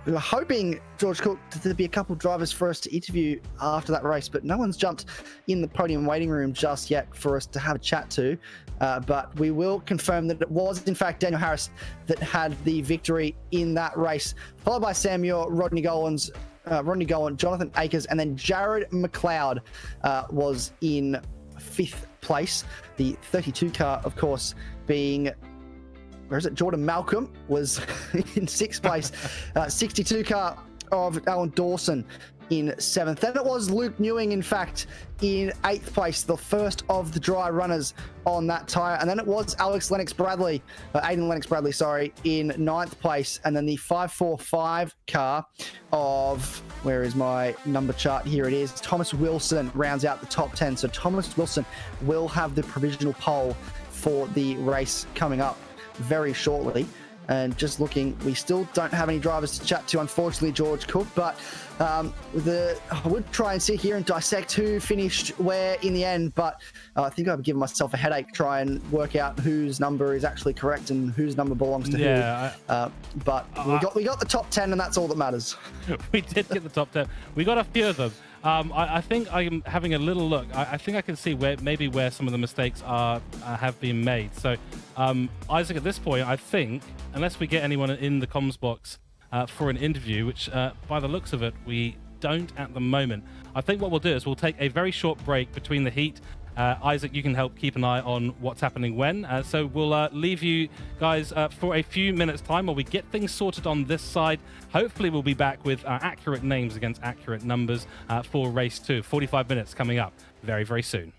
we were hoping, George Cooke, there'd be a couple of drivers for us to interview after that race, but no one's jumped in the podium waiting room just yet for us to have a chat to. But we will confirm that it was, in fact, Daniel Harris that had the victory in that race, followed by Sam Muir, Rodney Golan, Jonathan Akers, and then Jared McLeod was in 5th place. The 32 car, of course, being, where is it? Jordan Malcolm was in 6th place. 62 car of Alan Dawson in 7th. Then it was Luke Newing, in fact, in 8th place, the first of the dry runners on that tyre. And then it was Aiden Lennox Bradley, in 9th place. And then the 545 car of, where is my number chart? Here it is. Thomas Wilson rounds out the top 10. So Thomas Wilson will have the provisional pole for the race coming up very shortly. And just looking, we still don't have any drivers to chat to, unfortunately, George Cooke, but I would try and sit here and dissect who finished where in the end, but I think I've given myself a headache try and work out whose number is actually correct and whose number belongs to who. But we got the top 10, and that's all that matters. We did get the top 10. We got a few of them. I think I'm having a little look. I think I can see where some of the mistakes have been made. So, Isaac, at this point, I think, unless we get anyone in the comms box for an interview, which by the looks of it, we don't at the moment, I think what we'll do is we'll take a very short break between the heat. Isaac, you can help keep an eye on what's happening when. So we'll leave you guys for a few minutes' time while we get things sorted on this side. Hopefully we'll be back with accurate names against accurate numbers for race 2. 45 minutes coming up very, very soon.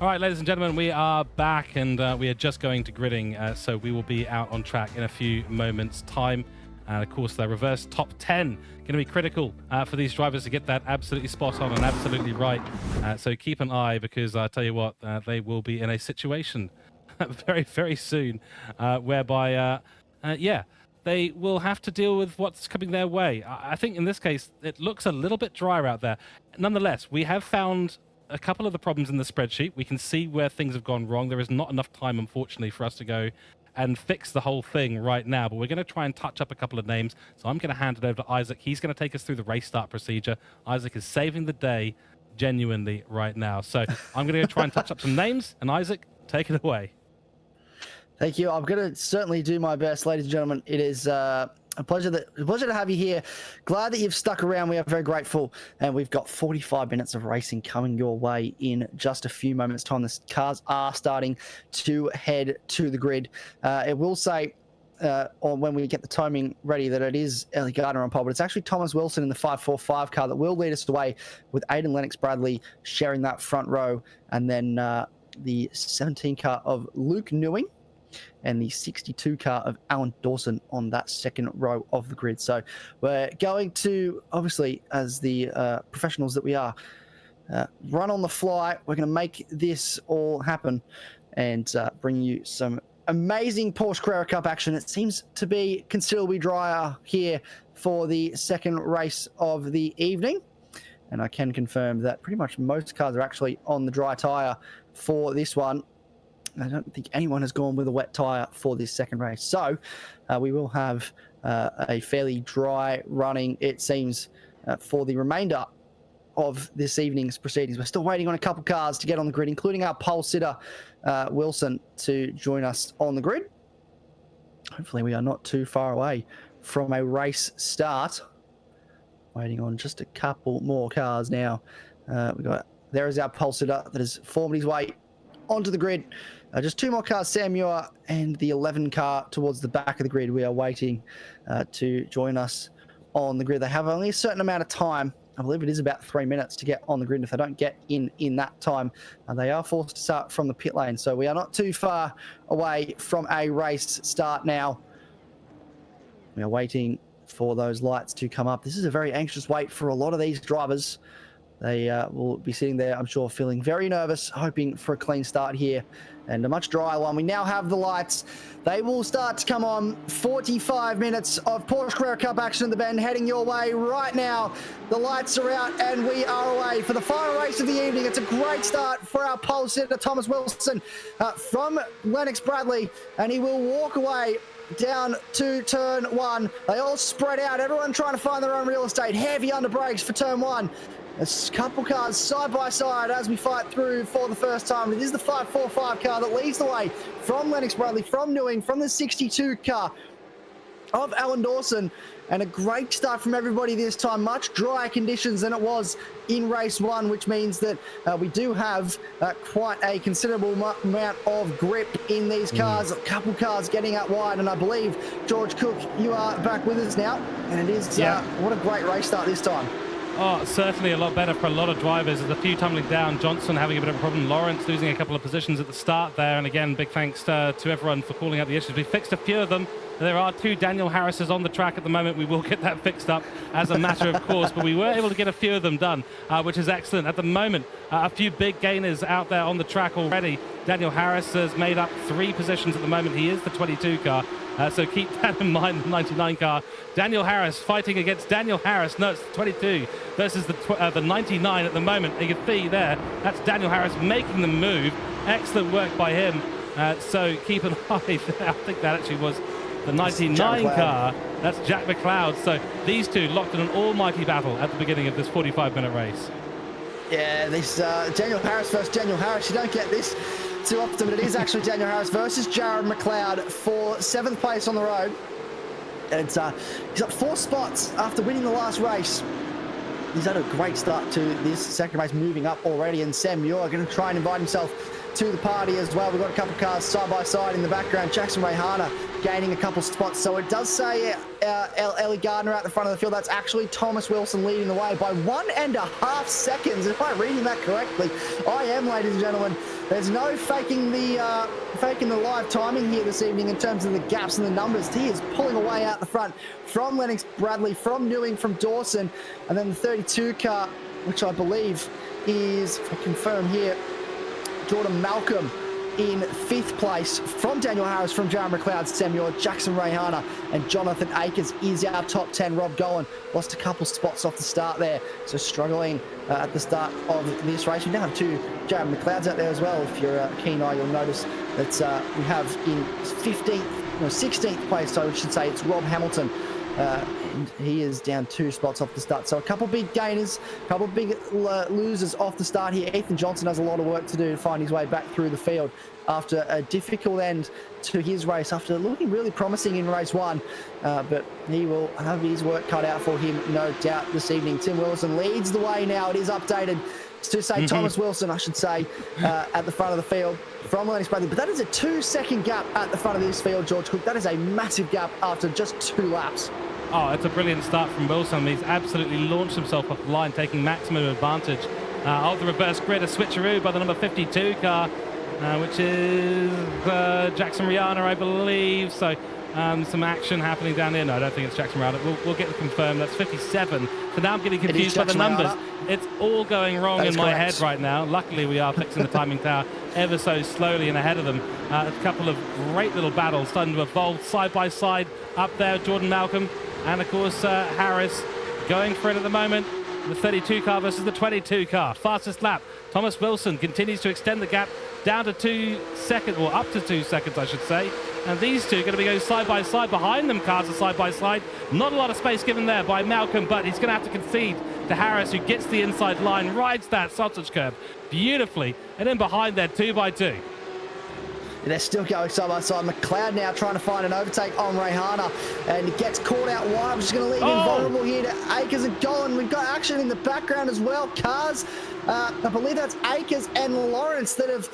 All right, ladies and gentlemen, we are back, and we are just going to gridding, so we will be out on track in a few moments' time. And of course, the reverse top 10 going to be critical for these drivers to get that absolutely spot on and absolutely right. So keep an eye, because I tell you what, they will be in a situation very, very soon whereby, yeah, they will have to deal with what's coming their way. I think in this case, it looks a little bit drier out there. Nonetheless, we have found a couple of the problems in the spreadsheet. We can see where things have gone wrong. There is not enough time, unfortunately, for us to go and fix the whole thing right now, but we're going to try and touch up a couple of names. So I'm going to hand it over to Isaac. He's going to take us through the race start procedure. Isaac is saving the day genuinely right now. So I'm going to try and touch up some names, and Isaac, take it away. Thank you. I'm going to certainly do my best, ladies and gentlemen. It is a pleasure to have you here. Glad that you've stuck around. We are very grateful, and we've got 45 minutes of racing coming your way in just a few moments' time. The cars are starting to head to the grid. It will say when we get the timing ready that it is Ellie Gardner on pole, but it's actually Thomas Wilson in the 545 car that will lead us away, with Aidan Lennox-Bradley sharing that front row, and then the 17 car of Luke Newing and the 62 car of Alan Dawson on that second row of the grid. So we're going to, obviously, as the professionals that we are, run on the fly. We're going to make this all happen and bring you some amazing Porsche Carrera Cup action. It seems to be considerably drier here for the second race of the evening. And I can confirm that pretty much most cars are actually on the dry tyre for this one. I don't think anyone has gone with a wet tyre for this second race. So we will have a fairly dry running, it seems, for the remainder of this evening's proceedings. We're still waiting on a couple cars to get on the grid, including our pole sitter, Wilson, to join us on the grid. Hopefully we are not too far away from a race start. Waiting on just a couple more cars now. There is our pole sitter that has formed his way onto the grid. Just two more cars, Sam Muir and the 11 car towards the back of the grid. We are waiting to join us on the grid. They have only a certain amount of time. I believe it is about 3 minutes to get on the grid. And if they don't get in that time, they are forced to start from the pit lane. So we are not too far away from a race start now. We are waiting for those lights to come up. This is a very anxious wait for a lot of these drivers. They will be sitting there, I'm sure, feeling very nervous, hoping for a clean start here and a much drier one. We now have the lights. They will start to come on. 45 minutes of Porsche Carrera Cup action in the Bend heading your way right now. The lights are out and we are away for the final race of the evening. It's a great start for our pole sitter, Thomas Wilson, from Lennox-Bradley, and he will walk away down to turn one. They all spread out, everyone trying to find their own real estate. Heavy under brakes for turn one. A couple cars side by side as we fight through for the first time. It is the 545 car that leads the way from Lennox-Bradley, from Newing, from the 62 car of Alan Dawson. And a great start from everybody this time. Much drier conditions than it was in race one, which means that we do have quite a considerable amount of grip in these cars. A couple cars getting out wide, and I believe, George Cooke, you are back with us now. And it is, what a great race start this time. Oh, certainly a lot better for a lot of drivers. There's a few tumbling down. Johnson having a bit of a problem. Lawrence losing a couple of positions at the start there. And again, big thanks to everyone for calling out the issues. We fixed a few of them. There are two Daniel Harrises on the track at the moment. We will get that fixed up as a matter of course, but we were able to get a few of them done, which is excellent. At the moment, a few big gainers out there on the track already. Daniel Harris has made up 3 positions at the moment. He is the 22 car. So keep that in mind, the 99 car. Daniel Harris fighting against Daniel Harris. No, it's the 22 versus the 99 at the moment. You can see there, that's Daniel Harris making the move. Excellent work by him. So keep an eye there. I think that actually was the 99 car. That's Jack McLeod. So these two locked in an almighty battle at the beginning of this 45-minute race. Yeah, this Daniel Harris versus Daniel Harris. You don't get this too often, but it is actually Daniel Harris versus Jared McLeod for 7th place on the road. And it's, he's up 4 spots after winning the last race. He's had a great start to this second race, moving up already. And Sam Muir going to try and invite himself to the party as well. We've got a couple of cars side by side in the background. Jackson Rayhana gaining a couple spots. So it does say Ellie Gardner at the front of the field. That's actually Thomas Wilson leading the way by 1.5 seconds. If I'm reading that correctly, I am, ladies and gentlemen. There's no faking the live timing here this evening in terms of the gaps and the numbers. He is pulling away out the front from Lennox Bradley, from Newing, from Dawson, and then the 32 car, which I believe is, if I confirm here, Jordan Malcolm in 5th place, from Daniel Harris, from Jared McLeod, Samuel, Jackson Rayhana, and Jonathan Akers is our top 10. Rob Golan lost a couple spots off the start there, so struggling at the start of this race. We now have 2 Jared McLeods out there as well. If you're a keen eye, you'll notice that we have in 16th place, so I should say it's Rob Hamilton. And he is down 2 spots off the start. So a couple big gainers, a couple big losers off the start here. Ethan Johnson has a lot of work to do to find his way back through the field after a difficult end to his race, after looking really promising in race 1. But he will have his work cut out for him, no doubt, this evening. Tim Wilson leads the way now. It is updated to say Thomas Wilson, I should say, at the front of the field from Lennox Bradley. But that is a 2-second gap at the front of this field, George Cooke. That is a massive gap after just 2 laps. Oh, it's a brilliant start from Wilson. He's absolutely launched himself off the line, taking maximum advantage of the reverse grid. A switcheroo by the number 52 car, which is Jackson Rihanna, I believe. So some action happening down here. No, I don't think it's Jackson Rihanna. We'll get it confirmed. That's 57. So now I'm getting confused by the numbers. It's all going wrong in my head right now. Luckily, we are fixing the timing tower ever so slowly and ahead of them. A couple of great little battles starting to evolve side by side up there. Jordan Malcolm and, of course, Harris going for it at the moment. The 32 car versus the 22 car. Fastest lap. Thomas Wilson continues to extend the gap down to 2 seconds, or up to 2 seconds, I should say. And these two are going to be going side by side. Behind them, cars are side by side. Not a lot of space given there by Malcolm, but he's going to have to concede to Harris, who gets the inside line, rides that sausage curve beautifully, and then behind there, 2x2. They're still going side by side. McLeod now trying to find an overtake on Rayhana, and he gets caught out wide, which is going to leave him vulnerable here to Akers and Golan. We've got action in the background as well. Cars, I believe that's Akers and Lawrence that have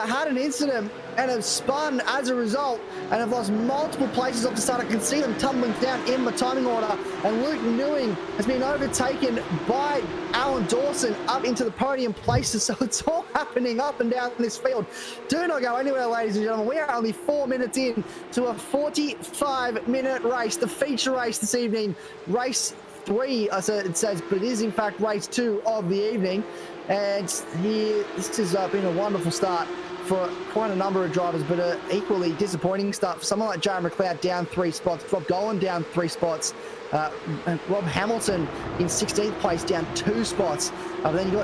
had an incident and have spun as a result and have lost multiple places off the start. I can see them tumbling down in my timing order, and Luke Newing has been overtaken by Alan Dawson up into the podium places. So it's all happening up and down this field. Do not go anywhere, ladies and gentlemen. We are only 4 minutes in to a 45-minute race, the feature race this evening, race 3, it says, but it is in fact race 2 of the evening. And here, this has been a wonderful start for quite a number of drivers, but an equally disappointing start for someone like Jared McLeod, down 3 spots, Rob Golan down 3 spots, Rob Hamilton in 16th place, down 2 spots. Then you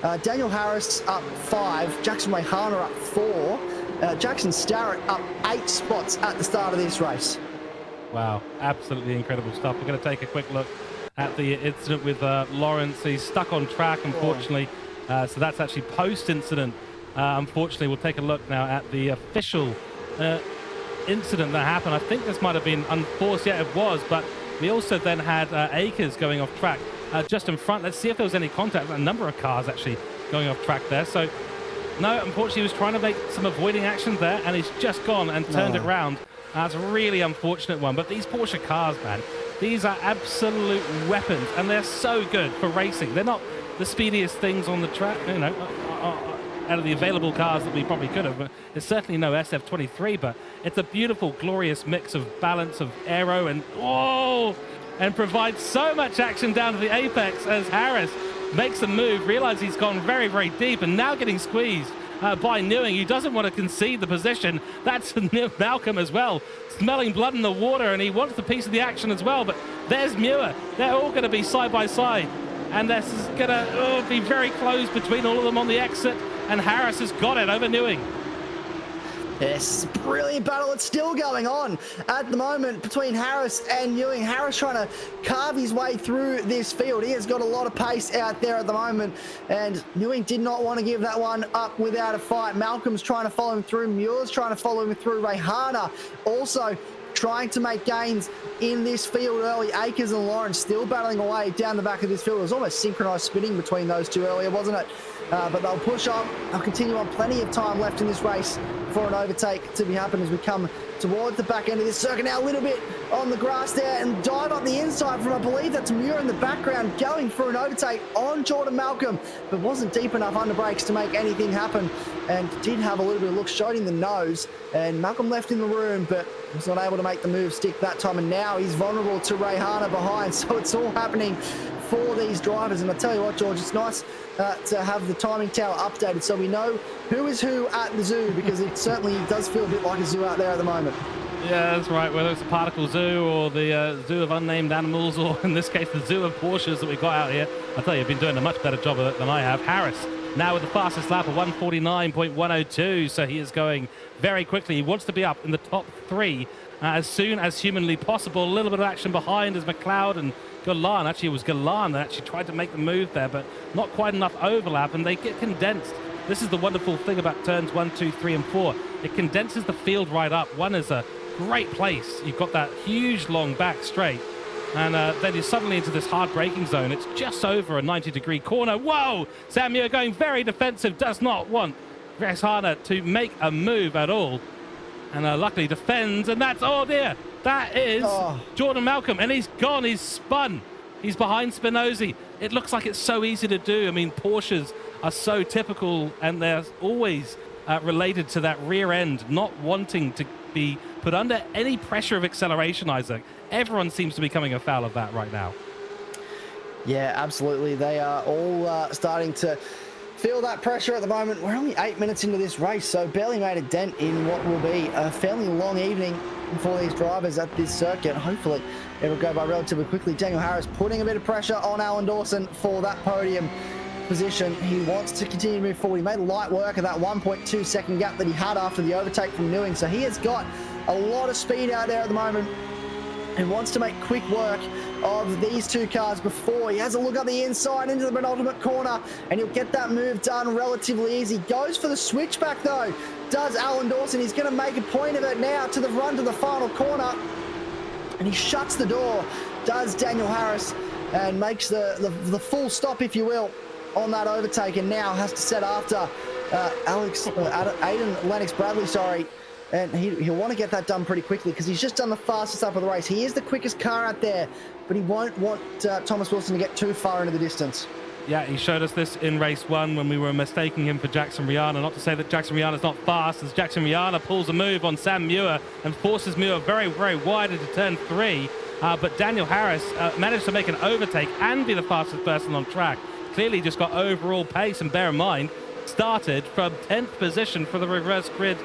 got Daniel Harris up 5, Jackson Rayhana up 4, Jackson Starrett up 8 spots at the start of this race. Wow, absolutely incredible stuff. We're going to take a quick look at the incident with Lawrence. He's stuck on track, unfortunately. So that's actually post-incident. Unfortunately, we'll take a look now at the official incident that happened. I think this might have been unforced. Yeah, it was. But we also then had Akers going off track just in front. Let's see if there was any contact. A number of cars actually going off track there. So, no, unfortunately, he was trying to make some avoiding action there, and he's just gone and turned it round. That's a really unfortunate one. But these Porsche cars, man, these are absolute weapons, and they're so good for racing. They're not the speediest things on the track, you know, out of the available cars that we probably could have. But it's certainly no SF23, but it's a beautiful, glorious mix of balance of aero and and provides so much action down to the apex as Harris makes a move, realizes he's gone very, very deep, and now getting squeezed by Newing. He doesn't want to concede the position. That's Malcolm as well, smelling blood in the water, and he wants the piece of the action as well. But there's Muir. They're all going to be side by side, and this is going to be very close between all of them on the exit, and Harris has got it over Newing. Yes, brilliant battle. It's still going on at the moment between Harris and Newing. Harris trying to carve his way through this field. He has got a lot of pace out there at the moment, and Newing did not want to give that one up without a fight. Malcolm's trying to follow him through. Muir's trying to follow him through. Rayhana also trying to make gains in this field early. Akers and Lawrence still battling away down the back of this field. It was almost synchronized spinning between those two earlier, wasn't it? But they'll push on. They'll continue on. Plenty of time left in this race for an overtake to be happen as we come towards the back end of this circuit. Now a little bit on the grass there and dive up the inside from, I believe that's Muir in the background, going for an overtake on Jordan Malcolm, but wasn't deep enough under brakes to make anything happen, and did have a little bit of look, showed in the nose, and Malcolm left in the room, but was not able to make the move stick that time, and now he's vulnerable to Rayhana behind, so it's all happening for these drivers. And I tell you what, George, it's nice to have the timing tower updated so we know who is who at the zoo, because it certainly does feel a bit like a zoo out there at the moment. Yeah, that's right. Whether it's a particle zoo or the zoo of unnamed animals, or in this case, the zoo of Porsches that we've got out here, I tell you, you've been doing a much better job of it than I have. Harris now with the fastest lap of 1:49.102, so he is going very quickly. He wants to be up in the top three as soon as humanly possible. A little bit of action behind as McLeod and Galan. Actually, it was Galan that actually tried to make the move there, but not quite enough overlap, and they get condensed. This is the wonderful thing about turns 1, 2, 3, and 4. It condenses the field right up. One is a great place. You've got that huge long back straight, and then you're suddenly into this hard braking zone. It's just over a 90-degree corner. Whoa! Sam Muir going very defensive, does not want Rayhana to make a move at all, and luckily defends, and that's, oh dear, that is Jordan Malcolm, and he's gone, he's spun. He's behind Spinozzi. It looks like it's so easy to do. I mean, Porsches are so typical, and they're always related to that rear end, not wanting to be put under any pressure of acceleration, Isaac. Everyone seems to be coming afoul of that right now. Yeah, absolutely. They are all starting to feel that pressure at the moment. We're only 8 minutes into this race, so barely made a dent in what will be a fairly long evening for these drivers at this circuit. Hopefully it'll go by relatively quickly. Daniel Harris putting a bit of pressure on Alan Dawson for that podium position. He wants to continue to move forward. He made light work of that 1.2 second gap that he had after the overtake from Newing, so he has got a lot of speed out there at the moment and wants to make quick work of these two cars before he has a look up the inside into the penultimate corner, and he'll get that move done relatively easy. Goes for the switchback though, does Alan Dawson. He's going to make a point of it now to the run to the final corner, and he shuts the door, does Daniel Harris, and makes the full stop, if you will, on that overtake, and now has to set after Aiden Lennox Bradley, sorry. And he'll want to get that done pretty quickly because he's just done the fastest lap of the race. He is the quickest car out there, but he won't want Thomas Wilson to get too far into the distance. Yeah, he showed us this in race 1 when we were mistaking him for Jackson Rihanna. Not to say that Jackson Rihanna's not fast, as Jackson Rihanna pulls a move on Sam Muir and forces Muir very, very wide into turn 3. But Daniel Harris managed to make an overtake and be the fastest person on track. Clearly just got overall pace, and bear in mind, started from 10th position for the reverse grid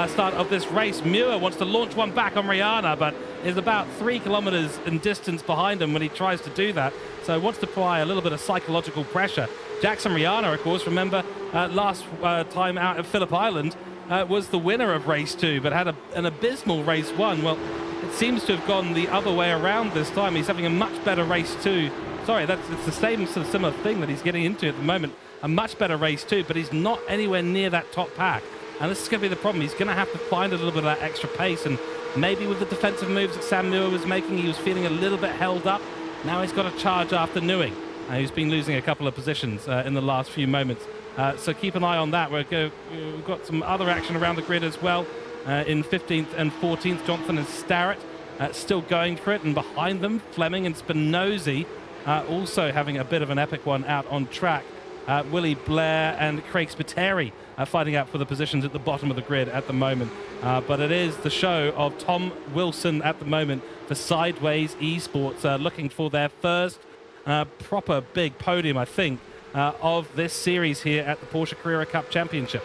start of this race. Muir wants to launch one back on Rihanna, but is about 3 kilometers in distance behind him when he tries to do that. So wants to apply a little bit of psychological pressure. Jackson Rihanna, of course, remember last time out at Phillip Island, was the winner of race 2, but had an abysmal race 1. Well, it seems to have gone the other way around this time. He's having a much better race 2. Sorry, it's the same sort of similar thing that he's getting into at the moment. A much better race 2, but he's not anywhere near that top pack. And this is going to be the problem. He's going to have to find a little bit of that extra pace, and maybe with the defensive moves that Sam Muir was making, he was feeling a little bit held up. Now he's got to charge after Newing, who's been losing a couple of positions in the last few moments. So keep an eye on that. We've got some other action around the grid as well. In 15th and 14th, Jonathan and Starrett still going for it, and behind them, Fleming and Spinozzi also having a bit of an epic one out on track. Willie Blair and Craig Spiteri fighting out for the positions at the bottom of the grid at the moment. But it is the show of Tom Wilson at the moment for Sideways Esports, looking for their first proper big podium, I think, of this series here at the Porsche Carrera Cup Championship.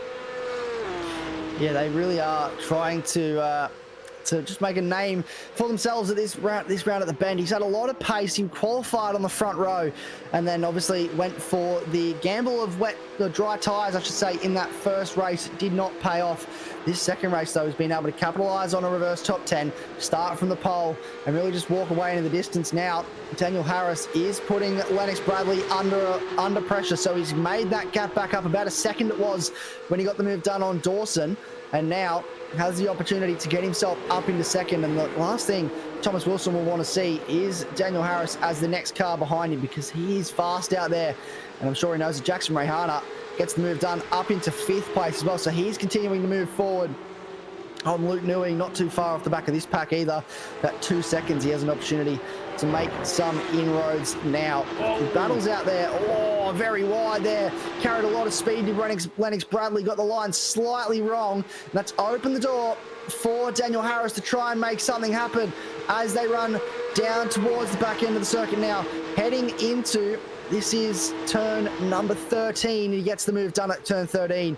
Yeah, they really are trying to just make a name for themselves at this round at the Bend. He's had a lot of pace. He qualified on the front row, and then obviously went for the gamble of dry tyres, I should say, in that first race. It did not pay off. This second race, though, has been able to capitalize on a reverse top 10, start from the pole, and really just walk away into the distance. Now, Daniel Harris is putting Lennox Bradley under pressure, so he's made that gap back up about a second it was when he got the move done on Dawson, and now has the opportunity to get himself up into second. And the last thing Thomas Wilson will want to see is Daniel Harris as the next car behind him, because he is fast out there, and I'm sure he knows that Jackson Rehana gets the move done up into 5th place as well. So he's continuing to move forward on Luke Newing, not too far off the back of this pack either. That 2 seconds, he has an opportunity to make some inroads now. The battles out there, oh, very wide there. Carried a lot of speed. Lennox Bradley got the line slightly wrong. And that's opened the door for Daniel Harris to try and make something happen as they run down towards the back end of the circuit now, heading into, this is turn number 13. He gets the move done at turn 13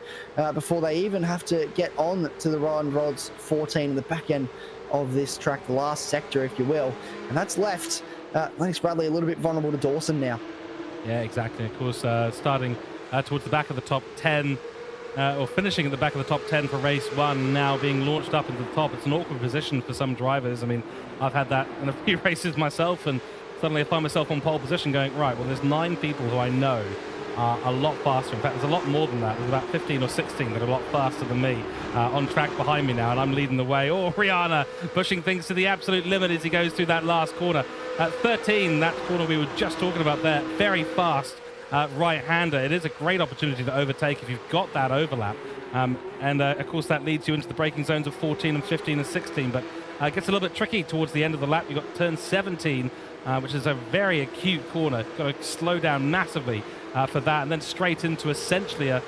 before they even have to get on to the Ryan Rods 14 in the back end of this track, the last sector, if you will. And that's left Lennox Bradley a little bit vulnerable to Dawson now. Yeah, exactly. Of course, starting towards the back of the top 10, or finishing at the back of the top 10 for race 1, now being launched up into the top. It's an awkward position for some drivers. I mean, I've had that in a few races myself, and suddenly I find myself on pole position going, right, well, there's 9 people who I know are a lot faster. In fact, there's a lot more than that. There's about 15 or 16 that are a lot faster than me on track behind me now, and I'm leading the way. Oh, Rihanna pushing things to the absolute limit as he goes through that last corner. At 13, that corner we were just talking about there, very fast right-hander. It is a great opportunity to overtake if you've got that overlap. Of course, that leads you into the braking zones of 14 and 15 and 16, but it gets a little bit tricky towards the end of the lap. You've got turn 17, which is a very acute corner. Got to slow down massively for that, and then straight into essentially a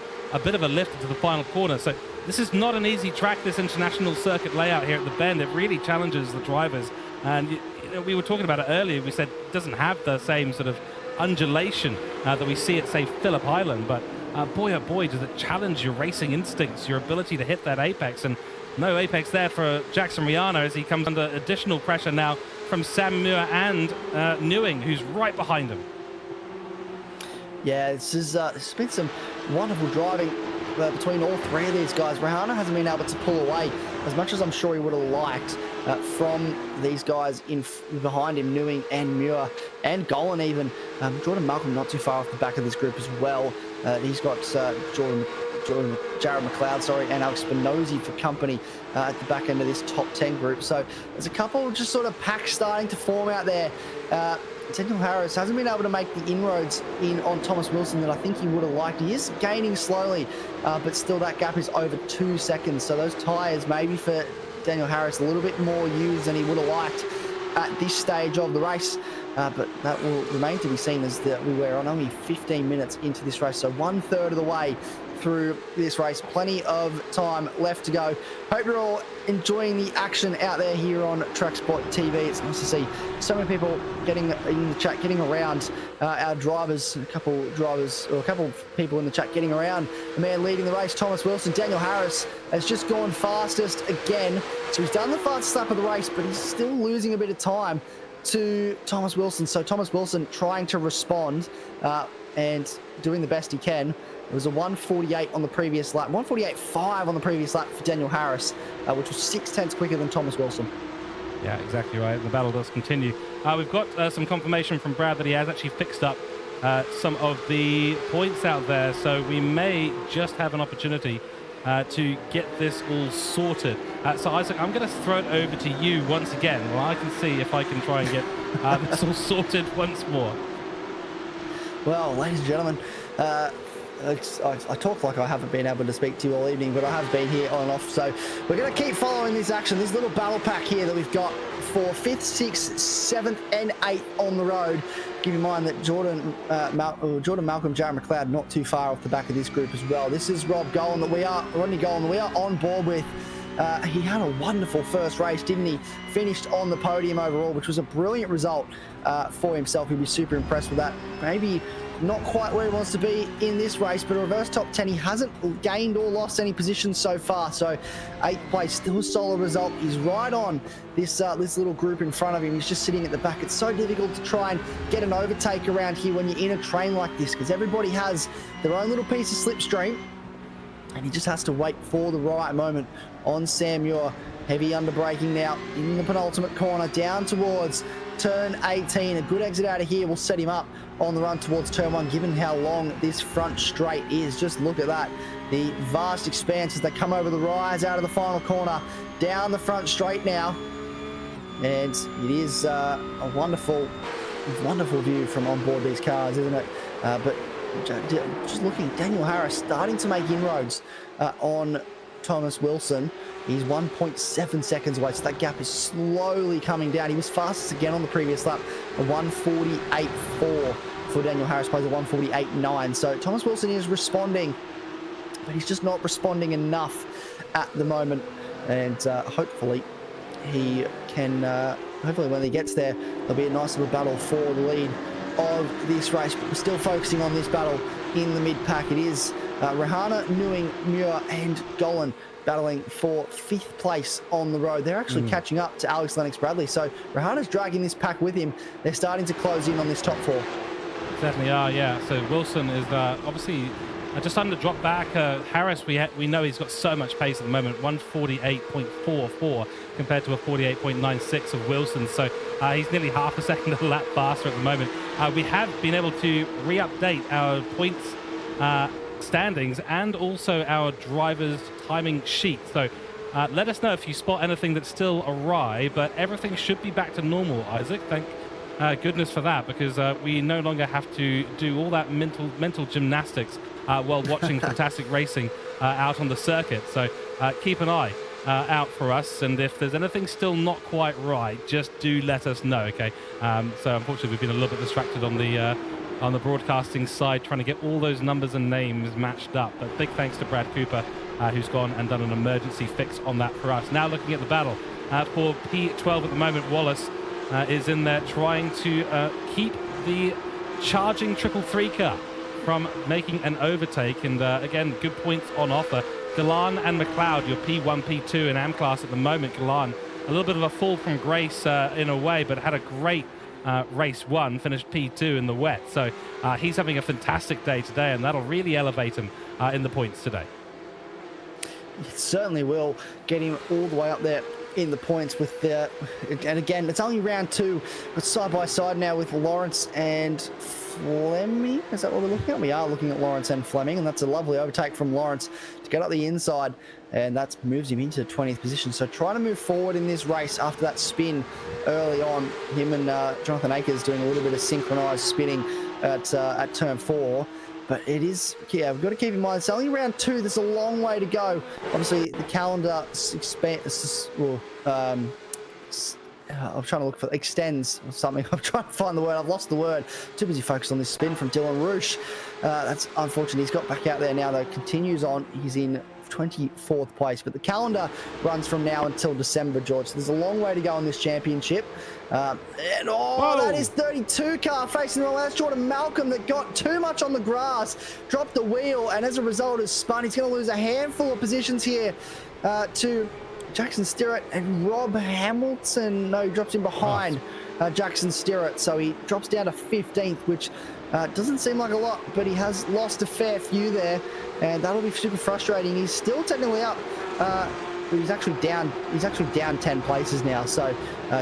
bit of a lift into the final corner. So this is not an easy track, this international circuit layout here at the Bend. It really challenges the drivers. And you know, we were talking about it earlier. We said it doesn't have the same sort of undulation that we see at, say, Phillip Island, but boy oh boy does it challenge your racing instincts, your ability to hit that apex. And no apex there for Jackson Rihanna as he comes under additional pressure now from Sam Muir and Newing, who's right behind him. Yeah, it's been some wonderful driving between all 3 of these guys. Rihanna hasn't been able to pull away as much as I'm sure he would have liked from these guys behind him, Newing and Muir and Golan even. Jordan Malcolm not too far off the back of this group as well. He's got Jared McLeod, and Alex Spinozzi for company at the back end of this top 10 group. So there's a couple just sort of packs starting to form out there. Daniel Harris hasn't been able to make the inroads on Thomas Wilson that I think he would have liked. He is gaining slowly, but still that gap is over 2 seconds. So those tyres maybe for Daniel Harris a little bit more used than he would have liked at this stage of the race. But that will remain to be seen as we were on only 15 minutes into this race. So 1/3 of the way through this race. Plenty of time left to go. Hope you're all enjoying the action out there here on TrackSpotTV. It's nice to see so many people getting in the chat, getting around our drivers. A couple of people in the chat getting around the man leading the race, Thomas Wilson. Daniel Harris has just gone fastest again. So he's done the fastest lap of the race, but he's still losing a bit of time to Thomas Wilson. So Thomas Wilson trying to respond and doing the best he can. It was a 1:48 on the previous lap, 1:48.5 on the previous lap for Daniel Harris, which was 0.6 quicker than Thomas Wilson. Yeah, exactly right. The battle does continue. We've got some confirmation from Brad that he has actually fixed up some of the points out there, so we may just have an opportunity to get this all sorted. So Isaac, I'm going to throw it over to you once again. Well, I can see if I can try and get this all sorted once more. Well, ladies and gentlemen, I talk like I haven't been able to speak to you all evening, but I have been here on and off. So we're going to keep following this action, this little battle pack here that we've got for 5th, 6th, 7th and 8th on the road. Keep in mind that Jordan Malcolm, Jared McLeod not too far off the back of this group as well. This is Rodney Golan that we are on board with. He had a wonderful first race, didn't he? Finished on the podium overall, which was a brilliant result for himself. He'll be super impressed with that. Maybe not quite where he wants to be in this race, but a reverse top 10. He hasn't gained or lost any positions so far. So 8th place, still a solid result. He's right on this little group in front of him. He's just sitting at the back. It's so difficult to try and get an overtake around here when you're in a train like this, because everybody has their own little piece of slipstream. and he just has to wait for the right moment on Sam Muir. Heavy under braking now in the penultimate corner down towards turn 18. A good exit out of here will set him up on the run towards turn 1, given how long this front straight is. Just look at that. The vast expanse as they come over the rise out of the final corner, down the front straight now. And it is a wonderful view from on board these cars, isn't it? But just looking, Daniel Harris starting to make inroads on Thomas Wilson. He's 1.7 seconds away, so that gap is slowly coming down. He was fastest again on the previous lap, a 1:48.4 for Daniel Harris, plays a 1:48.9. So Thomas Wilson is responding, but he's just not responding enough at the moment. And hopefully he can, hopefully when he gets there, there'll be a nice little battle for the lead of this race. But we're still focusing on this battle in the mid-pack. It is Rahana, Newing, Muir and Golan battling for 5th place on the road. They're actually catching up to Alex Lennox-Bradley. So Rahana's dragging this pack with him. They're starting to close in on this top 4. Certainly are, yeah. So Wilson is obviously just under drop back. Harris, we know he's got so much pace at the moment, 1:48.44 compared to a 48.96 of Wilson. So he's nearly half a second a lap faster at the moment. We have been able to re-update our points standings and also our drivers' timing sheet. So let us know if you spot anything that's still awry, but everything should be back to normal, Isaac. Thank goodness for that, because we no longer have to do all that mental gymnastics while watching fantastic racing out on the circuit. So keep an eye out for us, and if there's anything still not quite right, just do let us know, okay? So unfortunately we've been a little bit distracted on the broadcasting side trying to get all those numbers and names matched up, but big thanks to Brad Cooper who's gone and done an emergency fix on that for us. Now looking at the battle for P12 at the moment, Wallace is in there trying to keep the charging 333 car from making an overtake, and again, good points on offer. Galan and McLeod, your P1, P2 in AM class at the moment. Galan, a little bit of a fall from grace in a way, but had a great race 1, finished P2 in the wet. So he's having a fantastic day today, and that'll really elevate him in the points today. It certainly will get him all the way up there in the points with the, and again, it's only round 2, but side by side now with Lawrence and Fleming. Is that what we're looking at? We are looking at Lawrence and Fleming, and that's a lovely overtake from Lawrence to get up the inside, and that moves him into 20th position. So trying to move forward in this race after that spin early on. Him and Jonathan Akers doing a little bit of synchronized spinning at turn 4. But it is, yeah, we've got to keep in mind, it's only round 2. There's a long way to go. Obviously, the calendar I'm trying to look for extends or something. I'm trying to find the word. I've lost the word. Too busy focused on this spin from Dylan Roosh. That's unfortunate. He's got back out there now, though. Continues on. He's in 24th place, but the calendar runs from now until December, George. So there's a long way to go in this championship. That is 32 car facing the wall. That's Jordan Malcolm that got too much on the grass, dropped the wheel, and as a result has spun. He's going to lose a handful of positions here to Jackson Stirrett and Rob Hamilton. No, he drops in behind Jackson Stirrett, so he drops down to 15th, which doesn't seem like a lot, but he has lost a fair few there, and that'll be super frustrating. He's still technically up. He's actually down 10 places now, so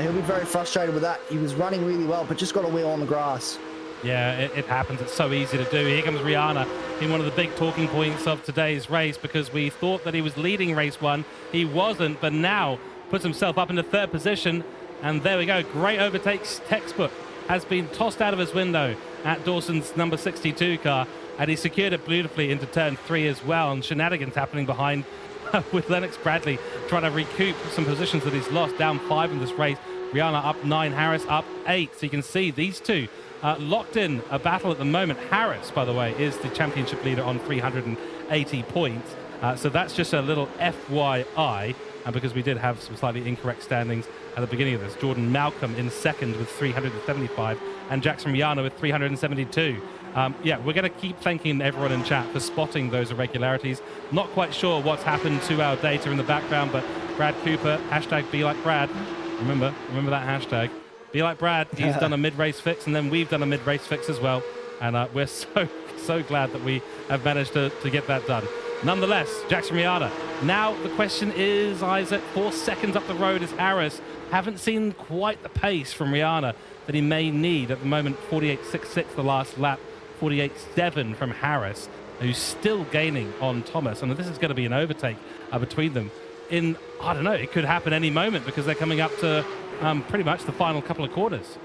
he'll be very frustrated with that. He was running really well, but just got a wheel on the grass. Yeah, it happens. It's so easy to do. Here comes Rihanna in one of the big talking points of today's race, because we thought that he was leading race 1. He wasn't, but now puts himself up into 3rd position. And there we go. Great overtakes. Textbook has been tossed out of his window at Dawson's number 62 car, and he secured it beautifully into turn 3 as well. And shenanigans happening behind with Lennox-Bradley trying to recoup some positions that he's lost, down 5 in this race. Rihanna up 9, Harris up 8. So you can see these two locked in a battle at the moment. Harris, by the way, is the championship leader on 380 points. So that's just a little FYI, because we did have some slightly incorrect standings at the beginning of this. Jordan Malcolm in 2nd with 375, and Jackson Rihanna with 372. Yeah, we're going to keep thanking everyone in chat for spotting those irregularities. Not quite sure what's happened to our data in the background, but Brad Cooper, hashtag be like Brad. Remember that hashtag. Be like Brad. He's done a mid-race fix, and then we've done a mid-race fix as well. And we're so glad that we have managed to get that done. Nonetheless, Jackson Riada. Now the question is, Isaac, 4 seconds up the road is Harris. Haven't seen quite the pace from Riada that he may need at the moment. 48.66 the last lap, 48.7 from Harris, who's still gaining on Thomas. And this is going to be an overtake between them in, I don't know, it could happen any moment because they're coming up to pretty much the final couple of quarters.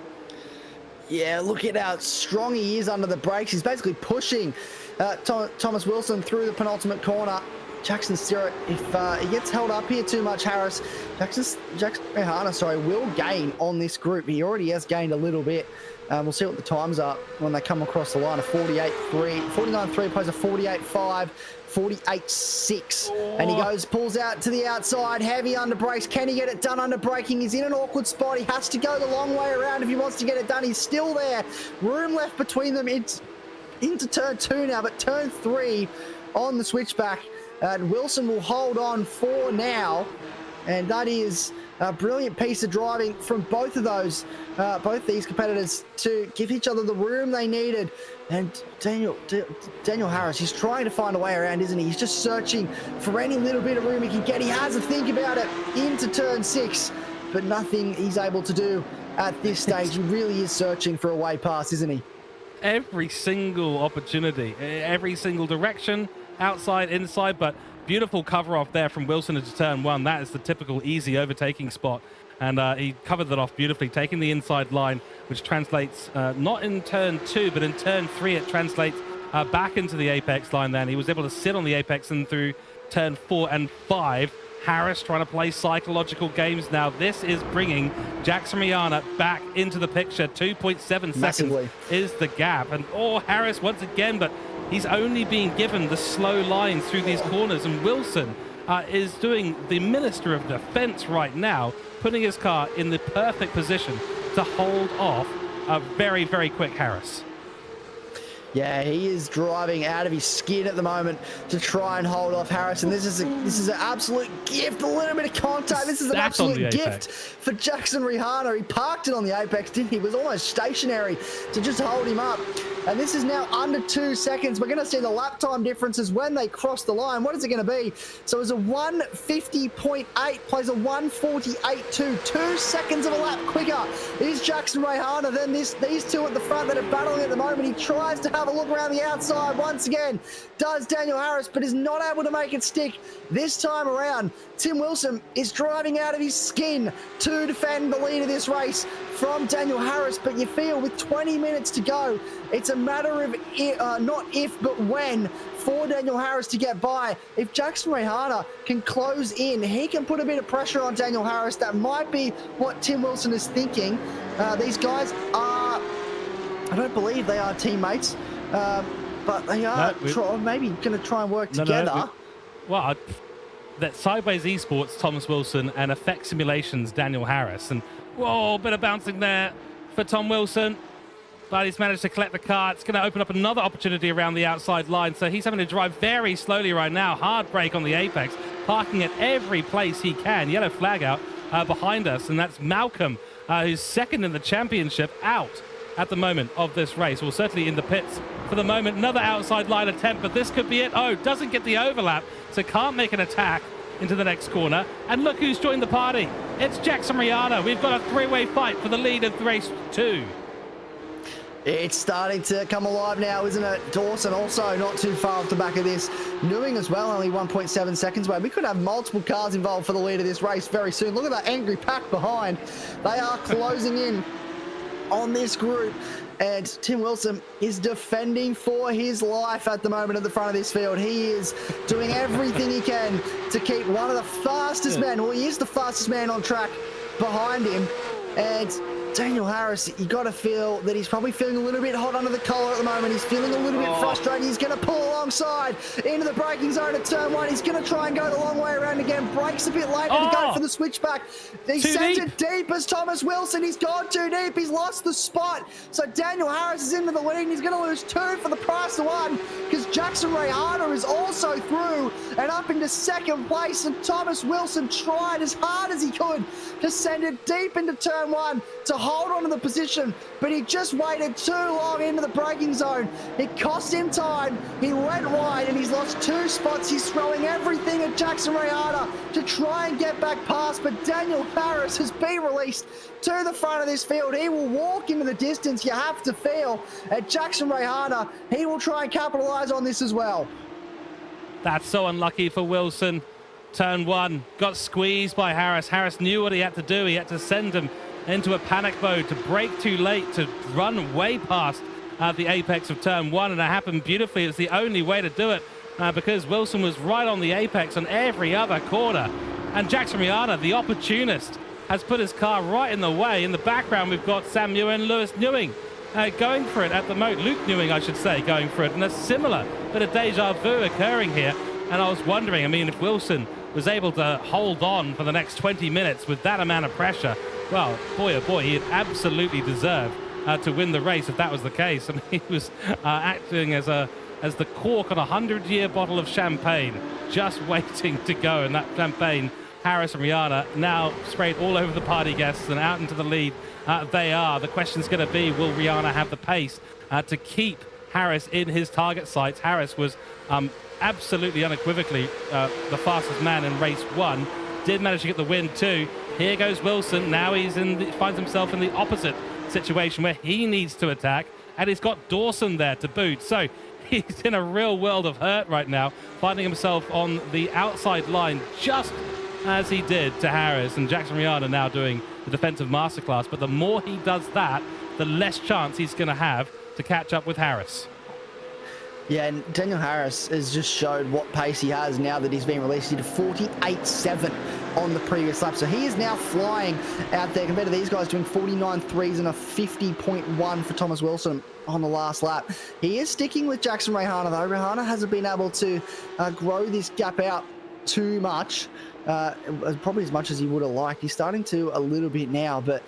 Yeah, look at how strong he is under the brakes. He's basically pushing Thomas Wilson through the penultimate corner. Jackson Stewart, if he gets held up here too much, Harris, Jackson Riada, will gain on this group. He already has gained a little bit. We'll see what the times are when they come across the line. A 48.3, 49.3 plays a 48.5, 48.6. And he pulls out to the outside, heavy under brakes. Can he get it done under braking? He's in an awkward spot. He has to go the long way around if he wants to get it done. He's still there. Room left between them. It's into turn 2 now, but turn 3 on the switchback. Wilson will hold on for now, and that is a brilliant piece of driving from both these competitors to give each other the room they needed. And Daniel Harris, he's trying to find a way around, isn't he? He's just searching for any little bit of room he can get. He has to think about it into turn 6, but nothing he's able to do at this stage. He really is searching for a way past, isn't he? Every single opportunity, every single direction, outside, inside, but beautiful cover off there from Wilson into turn 1. That is the typical easy overtaking spot, and he covered that off beautifully, taking the inside line, which translates not in turn 2, but in turn 3 it translates back into the apex line there, and he was able to sit on the apex and through turn 4 and 5. Harris trying to play psychological games now. This is bringing Jackson Riada back into the picture. 2.7 seconds is the gap, and Harris once again, but he's only being given the slow lines through these corners, and Wilson is doing the Minister of Defense right now, putting his car in the perfect position to hold off a very, very quick Harris. Yeah, he is driving out of his skin at the moment to try and hold off Harris, and this is an absolute gift. A little bit of contact. This is an absolute gift for Jackson Riada. He parked it on the apex, didn't he? It was almost stationary to just hold him up. And this is now under 2 seconds. We're going to see the lap time differences when they cross the line. What is it going to be? So it's a 150.8 plays a 148.2. 2 seconds of a lap quicker is Jackson Riada than these two at the front that are battling at the moment. He tries to have a look around the outside once again, does Daniel Harris, but is not able to make it stick this time around. Tim Wilson is driving out of his skin to defend the lead of this race from Daniel Harris, but you feel with 20 minutes to go, it's a matter of not if, but when for Daniel Harris to get by. If Jackson Riada can close in, he can put a bit of pressure on Daniel Harris. That might be what Tim Wilson is thinking. These guys are, I don't believe they are teammates, but they are maybe going to try and work together. Well, that Sideways Esports, Thomas Wilson, and Effect Simulations, Daniel Harris. And whoa, bit of bouncing there for Tom Wilson, but he's managed to collect the car. It's going to open up another opportunity around the outside line, so he's having to drive very slowly right now. Hard brake on the apex, parking at every place he can. Yellow flag out behind us, and that's Malcolm, who's second in the championship, out at the moment of this race. Well, certainly in the pits for the moment. Another outside line attempt, but this could be it. Doesn't get the overlap, so can't make an attack into the next corner. And look who's joined the party. It's Jackson Riada. We've got a three-way fight for the lead of race 2. It's starting to come alive now, isn't it? Dawson also not too far off the back of this. Newing as well, only 1.7 seconds away. We could have multiple cars involved for the lead of this race very soon. Look at that angry pack behind. They are closing in on this group, and Tim Wilson is defending for his life at the moment at the front of this field. He is doing everything he can to keep one of the fastest men, well, he is the fastest man on track behind him. And Daniel Harris, you got to feel that he's probably feeling a little bit hot under the collar at the moment. He's feeling a little bit frustrated. He's going to pull alongside into the braking zone at turn 1. He's going to try and go the long way around again. Brakes a bit later to go for the switchback. He sends it deep as Thomas Wilson. He's gone too deep. He's lost the spot. So Daniel Harris is into the lead. He's going to lose 2 for the price of 1 because Jackson Riada is also through and up into second place. And Thomas Wilson tried as hard as he could to send it deep into turn 1 to hold on to the position, but he just waited too long into the braking zone. It cost him time. He went wide and he's lost 2 spots. He's throwing everything at Jackson Rayana to try and get back past, but Daniel Harris has been released to the front of this field. He will walk into the distance, you have to feel, at Jackson Rayana. He will try and capitalize on this as well. That's so unlucky for Wilson. Turn 1 got squeezed by Harris. Harris knew what he had to do. He had to send him into a panic mode, to brake too late, to run way past the apex of turn 1, and it happened beautifully. It's the only way to do it because Wilson was right on the apex on every other corner. And Jackson Rayana, the opportunist, has put his car right in the way. In the background, we've got Sam Muir and Lewis Newing going for it at the moment. Luke Newing, I should say, going for it. And a similar bit of deja vu occurring here. And I was wondering, I mean, if Wilson was able to hold on for the next 20 minutes with that amount of pressure, well, boy, oh boy, he'd absolutely deserve to win the race if that was the case. I mean, he was acting as the cork on a 100-year bottle of champagne, just waiting to go. And that champagne, Harris and Rayana, now sprayed all over the party guests and out into the lead. They are. The question's going to be, will Rayana have the pace to keep Harris in his target sights? Harris was absolutely unequivocally the fastest man in race 1. Did manage to get the win too. Here goes Wilson. Now he's finds himself in the opposite situation where he needs to attack, and he's got Dawson there to boot. So he's in a real world of hurt right now, finding himself on the outside line just as he did to Harris. And Jackson Rayana now doing the defensive masterclass. But the more he does that, the less chance he's going to have to catch up with Harris. Yeah, and Daniel Harris has just showed what pace he has now that he's been released. He did 48.7 on the previous lap. So he is now flying out there compared to these guys doing 49.3s and a 50.1 for Thomas Wilson on the last lap. He is sticking with Jackson Rayana, though. Rayana hasn't been able to grow this gap out too much, probably as much as he would have liked. He's starting to a little bit now, but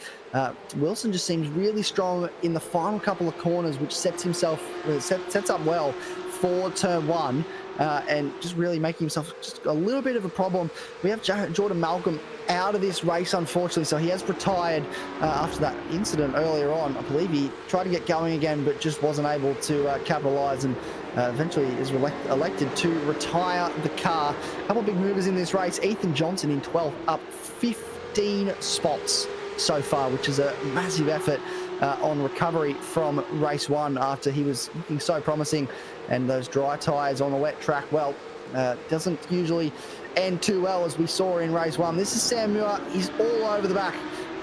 Wilson just seems really strong in the final couple of corners, which sets up well for turn 1, and just really making himself just a little bit of a problem. We have Jordan Malcolm out of this race, unfortunately, so he has retired after that incident earlier on. I believe he tried to get going again, but just wasn't able to capitalize, and eventually is elected to retire the car. A couple of big movers in this race. Ethan Johnson in 12th, up 15 spots so far, which is a massive effort on recovery from race 1 after he was looking so promising, and those dry tyres on the wet track, well, doesn't usually end too well, as we saw in race 1. This is Sam Muir. He's all over the back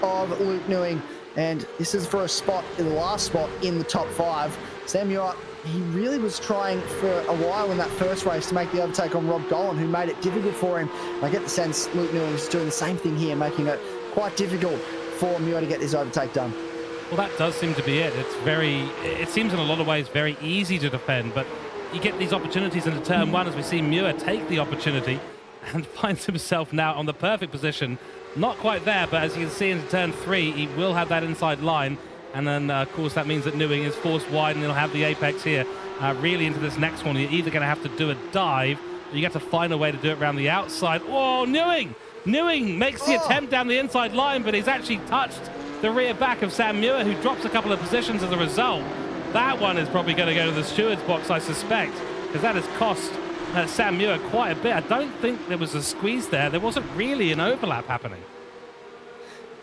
of Luke Newing, and this is for a spot, the last spot in the top 5. Sam Muir, he really was trying for a while in that first race to make the overtake on Rob Golan, who made it difficult for him. I get the sense Luke Newing is doing the same thing here, making it quite difficult for Muir to get this overtake done. Well, that does seem to be it. It seems in a lot of ways very easy to defend, but you get these opportunities into turn 1, as we see Muir take the opportunity and finds himself now on the perfect position. Not quite there, but as you can see into turn 3, he will have that inside line. And then, of course, that means that Newing is forced wide, and he'll have the apex here. Really into this next one, you're either going to have to do a dive, or you have to find a way to do it around the outside. Oh, Newing! Newing makes the attempt down the inside line, but he's actually touched the rear back of Sam Muir, who drops a couple of positions as a result. That one is probably going to go to the steward's box, I suspect, because that has cost Sam Muir quite a bit. I don't think there was a squeeze there. There wasn't really an overlap happening.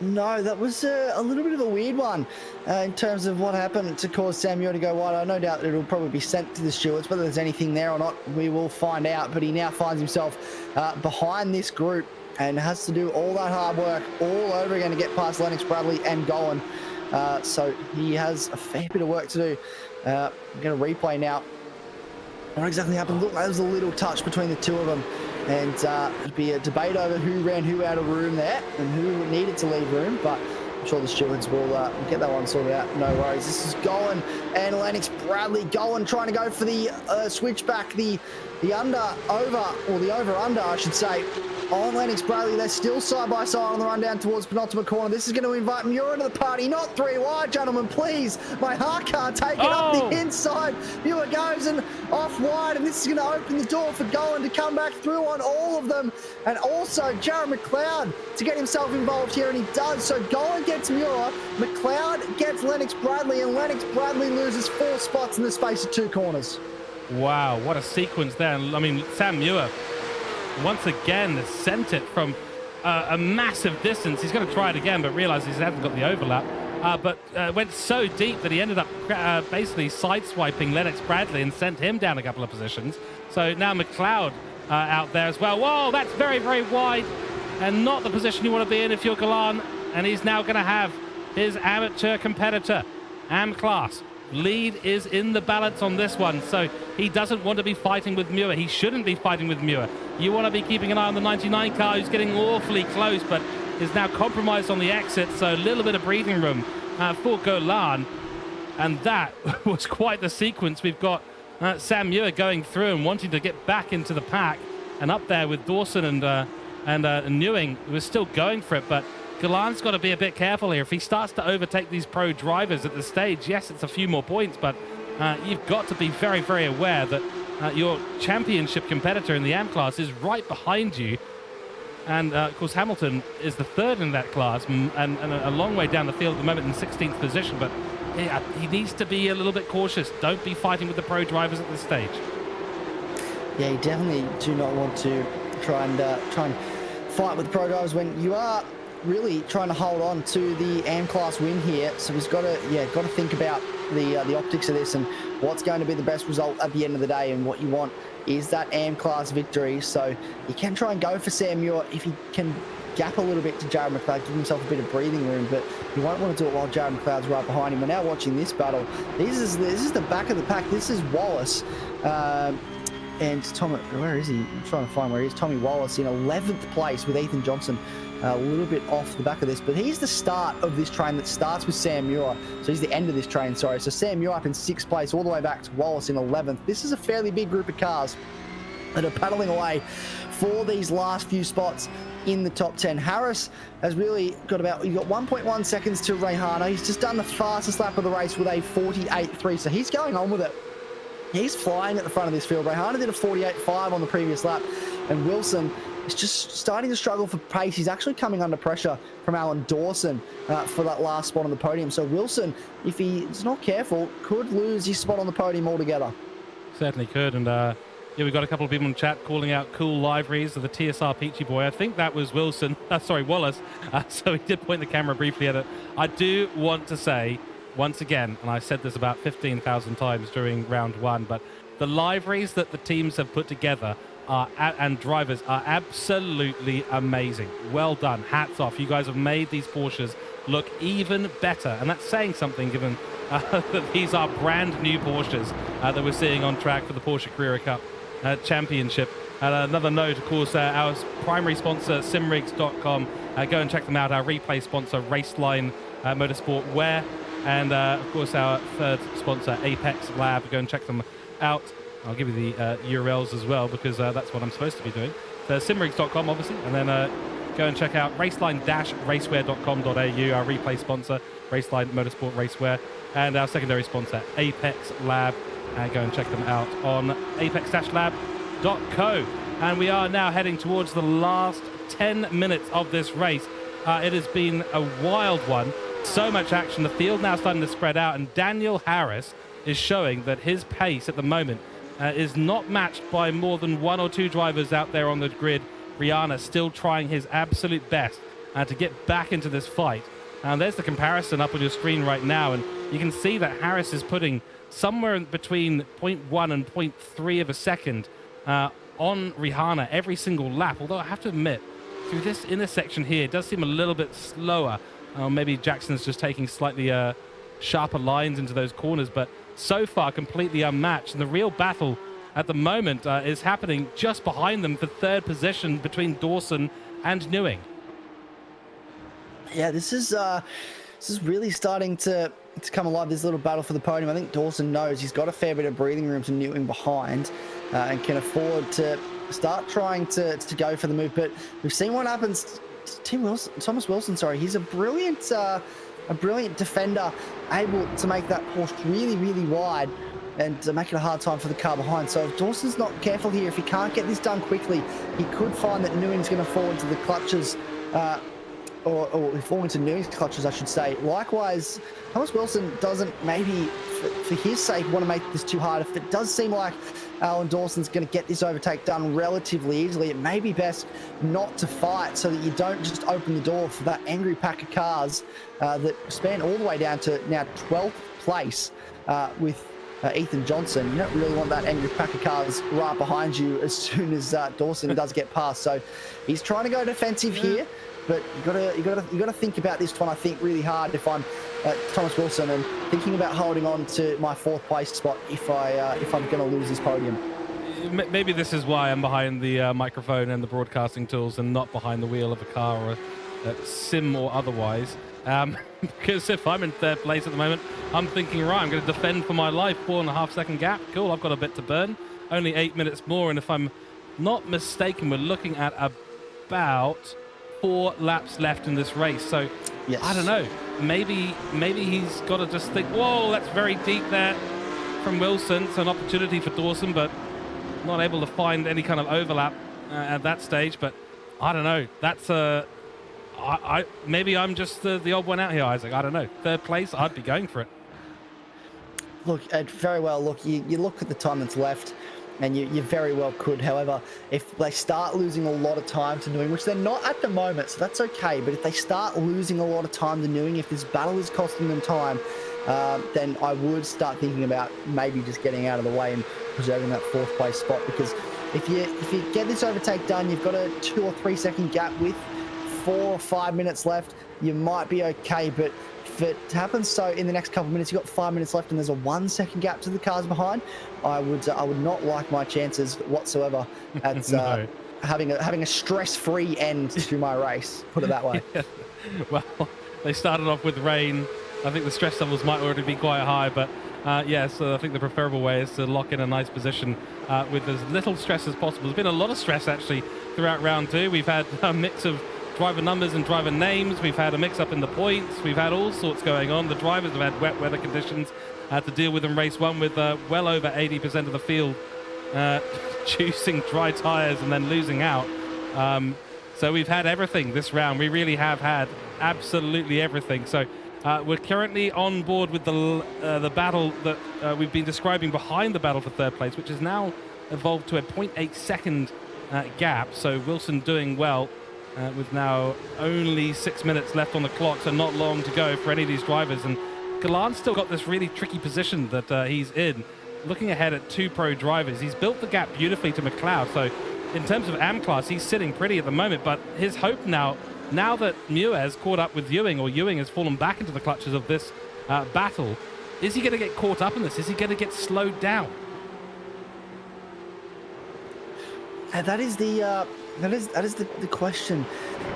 No, that was a little bit of a weird one in terms of what happened to cause Sam Muir to go wide. I no doubt it'll probably be sent to the stewards. Whether there's anything there or not, we will find out. But he now finds himself behind this group and has to do all that hard work all over again to get past Lennox Bradley and Golan. So he has a fair bit of work to do. I'm going to replay now what exactly happened. Look, there was a little touch between the two of them. And it'd be a debate over who ran who out of room there and who needed to leave room. But I'm sure the stewards will get that one sorted out. No worries. This is Golan and Lennox Bradley. Golan trying to go for the switchback, the over-under, I should say, on Lennox Bradley. They're still side by side on the run down towards penultimate corner. This is going to invite Muir into the party. Not 3 wide, gentlemen, please. My heart can't take it. Up the inside. Muir goes and off wide, and this is going to open the door for Golan to come back through on all of them. And also Jared McLeod to get himself involved here, and he does. So Golan gets Muir, McLeod gets Lennox Bradley, and Lennox Bradley loses 4 spots in the space of 2 corners. Wow, what a sequence there. I mean, Sam Muir once again sent it from a massive distance. He's going to try it again, but realizes he hasn't got the overlap. But went so deep that he ended up basically sideswiping Lennox Bradley and sent him down a couple of positions. So now McLeod out there as well. Whoa, that's very, very wide and not the position you want to be in if you're Golan. And he's now going to have his amateur competitor, AM Class. Lead is in the balance on this one, so he doesn't want to be fighting with Muir. He shouldn't be fighting with Muir. You want to be keeping an eye on the 99 car, who's getting awfully close, but is now compromised on the exit, so a little bit of breathing room for Golan. And that was quite the sequence. We've got Sam Muir going through and wanting to get back into the pack, and up there with Dawson and Newing, who was still going for it, but Golan's got to be a bit careful here. If he starts to overtake these pro drivers at this stage, yes, it's a few more points, but you've got to be very, very aware that your championship competitor in the AM class is right behind you. And, of course, Hamilton is the 3rd in that class and a long way down the field at the moment in 16th position, but he needs to be a little bit cautious. Don't be fighting with the pro drivers at this stage. Yeah, you definitely do not want to try and fight with the pro drivers when you are really trying to hold on to the AM class win here. So he's got to think about the optics of this and what's going to be the best result at the end of the day. And what you want is that AM class victory. So you can try and go for Sam Muir if he can gap a little bit to Jared McLeod, give himself a bit of breathing room, but you won't want to do it while Jared McLeod's right behind him. We're now watching this battle. This is the back of the pack. This is Wallace. And Tommy, where is he? I'm trying to find where he is. Tommy Wallace in 11th place with Ethan Johnson. A little bit off the back of this, but he's the start of this train that starts with Sam Muir. So he's the end of this train, sorry. So Sam Muir up in 6th place, all the way back to Wallace in 11th. This is a fairly big group of cars that are paddling away for these last few spots in the top 10. Harris has really got 1.1 seconds to Rayhana. He's just done the fastest lap of the race with a 48.3, so he's going on with it. He's flying at the front of this field. Rayhana did a 48.5 on the previous lap, and Wilson is just starting to struggle for pace. He's actually coming under pressure from Alan Dawson for that last spot on the podium. So Wilson, if he's not careful, could lose his spot on the podium altogether. Certainly could. And yeah, we've got a couple of people in chat calling out cool liveries of the TSR Peachy Boy. I think that was Wilson. Sorry, Wallace. So he did point the camera briefly at it. I do want to say, once again, and I said this about 15,000 times during round 1, but the liveries that the teams have put together and drivers are absolutely amazing. Well done. Hats off. You guys have made these Porsches look even better. And that's saying something, given that these are brand new Porsches that we're seeing on track for the Porsche Carrera Cup Championship. Another note, of course, our primary sponsor, SimRigs.com. Go and check them out. Our replay sponsor, Raceline Motorsport Wear. And, of course, our 3rd sponsor, Apex Lab. Go and check them out. I'll give you the URLs as well, because that's what I'm supposed to be doing. So simrigs.com, obviously, and then go and check out raceline-racewear.com.au, our replay sponsor, Raceline Motorsport Racewear, and our secondary sponsor, Apex Lab. Go and check them out on apex-lab.co. And we are now heading towards the last 10 minutes of this race. It has been a wild one. So much action. The field now starting to spread out, and Daniel Harris is showing that his pace at the moment is not matched by more than 1 or 2 drivers out there on the grid. Rihanna still trying his absolute best to get back into this fight. And there's the comparison up on your screen right now, and you can see that Harris is putting somewhere between 0.1 and 0.3 of a second on Rihanna every single lap. Although I have to admit, through this intersection here, it does seem a little bit slower. Maybe Jackson's just taking slightly sharper lines into those corners, but so far completely unmatched. And the real battle at the moment is happening just behind them for 3rd position between Dawson and Newing. Yeah, this is really starting to come alive, this little battle for the podium. I think Dawson knows he's got a fair bit of breathing room to Newing behind, and can afford to start trying to go for the move. But we've seen what happens. Thomas Wilson, sorry, he's a brilliant defender, able to make that Porsche really, really wide and to make it a hard time for the car behind. So if Dawson's not careful here, if he can't get this done quickly, he could find that Newing's going to fall into the clutches, or fall into Newing's clutches, I should say. Likewise, Thomas Wilson doesn't, maybe for his sake, want to make this too hard. If it does seem like Alan Dawson's going to get this overtake done relatively easily, it may be best not to fight, so that you don't just open the door for that angry pack of cars that span all the way down to now 12th place with Ethan Johnson. You don't really want that angry pack of cars right behind you as soon as Dawson does get past. So he's trying to go defensive here, but you gotta think about this one, I think, really hard if I'm Thomas Wilson, and thinking about holding on to my 4th place spot if I'm going to lose this podium. Maybe this is why I'm behind the microphone and the broadcasting tools and not behind the wheel of a car or a sim or otherwise. Because if I'm in 3rd place at the moment, I'm thinking, right, I'm going to defend for my life. 4.5 second gap. Cool, I've got a bit to burn. Only 8 minutes more. And if I'm not mistaken, we're looking at about 4 laps left in this race. So yes. I don't know. Maybe he's got to just think, whoa, that's very deep there from Wilson. It's an opportunity for Dawson, but not able to find any kind of overlap at that stage. But I don't know. That's maybe I'm just the odd one out here, Isaac. I don't know. 3rd place, I'd be going for it. Look, very well. Look, you look at the time that's left, and you very well could. However, if they start losing a lot of time to Newing, which they're not at the moment, so that's okay, but if they start losing a lot of time to Newing, if this battle is costing them time, then I would start thinking about maybe just getting out of the way and preserving that 4th place spot. Because if you get this overtake done, you've got a 2 or 3 second gap with 4 or 5 minutes left, you might be okay. But if it happens so in the next couple of minutes, you've got 5 minutes left and there's a 1 second gap to the cars behind, I would not like my chances whatsoever at no. having a stress-free end to my race, put it that way. Yeah. Well, they started off with rain. I think the stress levels might already be quite high, but yes, I think the preferable way is to lock in a nice position with as little stress as possible. There's been a lot of stress actually throughout round 2. We've had a mix of driver numbers and driver names. We've had a mix-up in the points. We've had all sorts going on. The drivers have had wet weather conditions to deal with in race 1, with well over 80% of the field choosing dry tyres and then losing out. So we've had everything this round. We really have had absolutely everything. So we're currently on board with the battle that we've been describing behind the battle for 3rd place, which has now evolved to a 0.8 second gap. So Wilson doing well. With now only 6 minutes left on the clock, so not long to go for any of these drivers. And Galan's still got this really tricky position that he's in, looking ahead at 2 pro drivers. He's built the gap beautifully to McLeod, so in terms of AM class, he's sitting pretty at the moment. But his hope now that Muir has caught up with Ewing, or Ewing has fallen back into the clutches of this battle, is he going to get caught up in this? Is he going to get slowed down? That is the question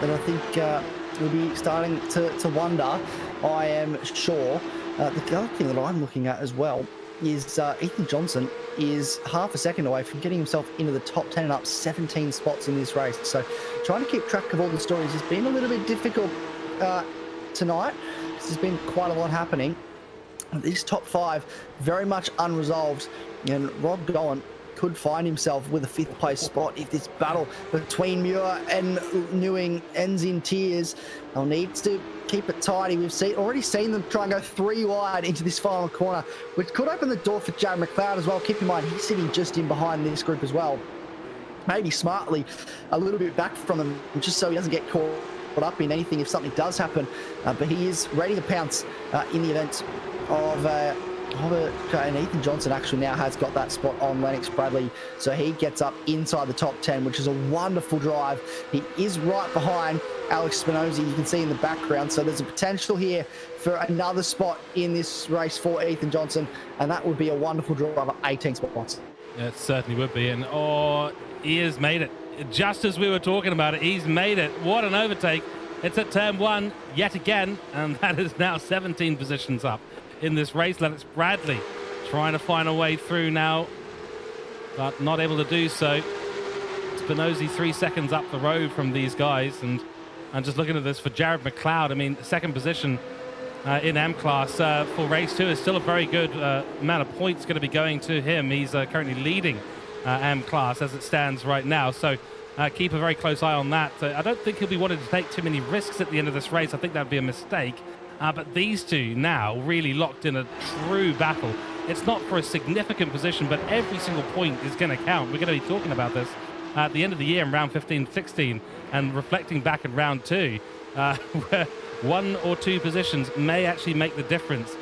that I think we'll be starting to wonder. I am sure. The other thing that I'm looking at as well is Ethan Johnson is half a second away from getting himself into the top 10 and up 17 spots in this race. So trying to keep track of all the stories has been a little bit difficult tonight. There's been quite a lot happening. These top 5 very much unresolved, and Rob Gowan could find himself with a 5th place spot if this battle between Muir and Newing ends in tears. They'll need to keep it tidy. We've already seen them try and go 3 wide into this final corner, which could open the door for Jared McLeod as well. Keep in mind, he's sitting just in behind this group as well. Maybe smartly a little bit back from them, just so he doesn't get caught up in anything if something does happen. But he is ready to pounce in the event of and Ethan Johnson actually now has got that spot on Lennox Bradley, so he gets up inside the top 10, which is a wonderful drive. He is right behind Alex Spinozzi, you can see in the background, so there's a potential here for another spot in this race for Ethan Johnson, and that would be a wonderful drive of 18 spots. Yeah, it certainly would be, and he has made it. Just as we were talking about it, he's made it. What an overtake. It's at turn 1 yet again, and that is now 17 positions up in this race. Lennox Bradley trying to find a way through now, but not able to do so. Spinozzi 3 seconds up the road from these guys, and I'm just looking at this for Jared McLeod. I mean, second position in M class for race 2 is still a very good amount of points going to be going to him. He's currently leading M class as it stands right now, so keep a very close eye on that. I don't think he'll be wanting to take too many risks at the end of this race. I think that would be a mistake. But these two now really locked in a true battle. It's not for a significant position, but every single point is going to count. We're going to be talking about this at the end of the year in round 15, 16, and reflecting back in round 2, where 1 or 2 positions may actually make the difference.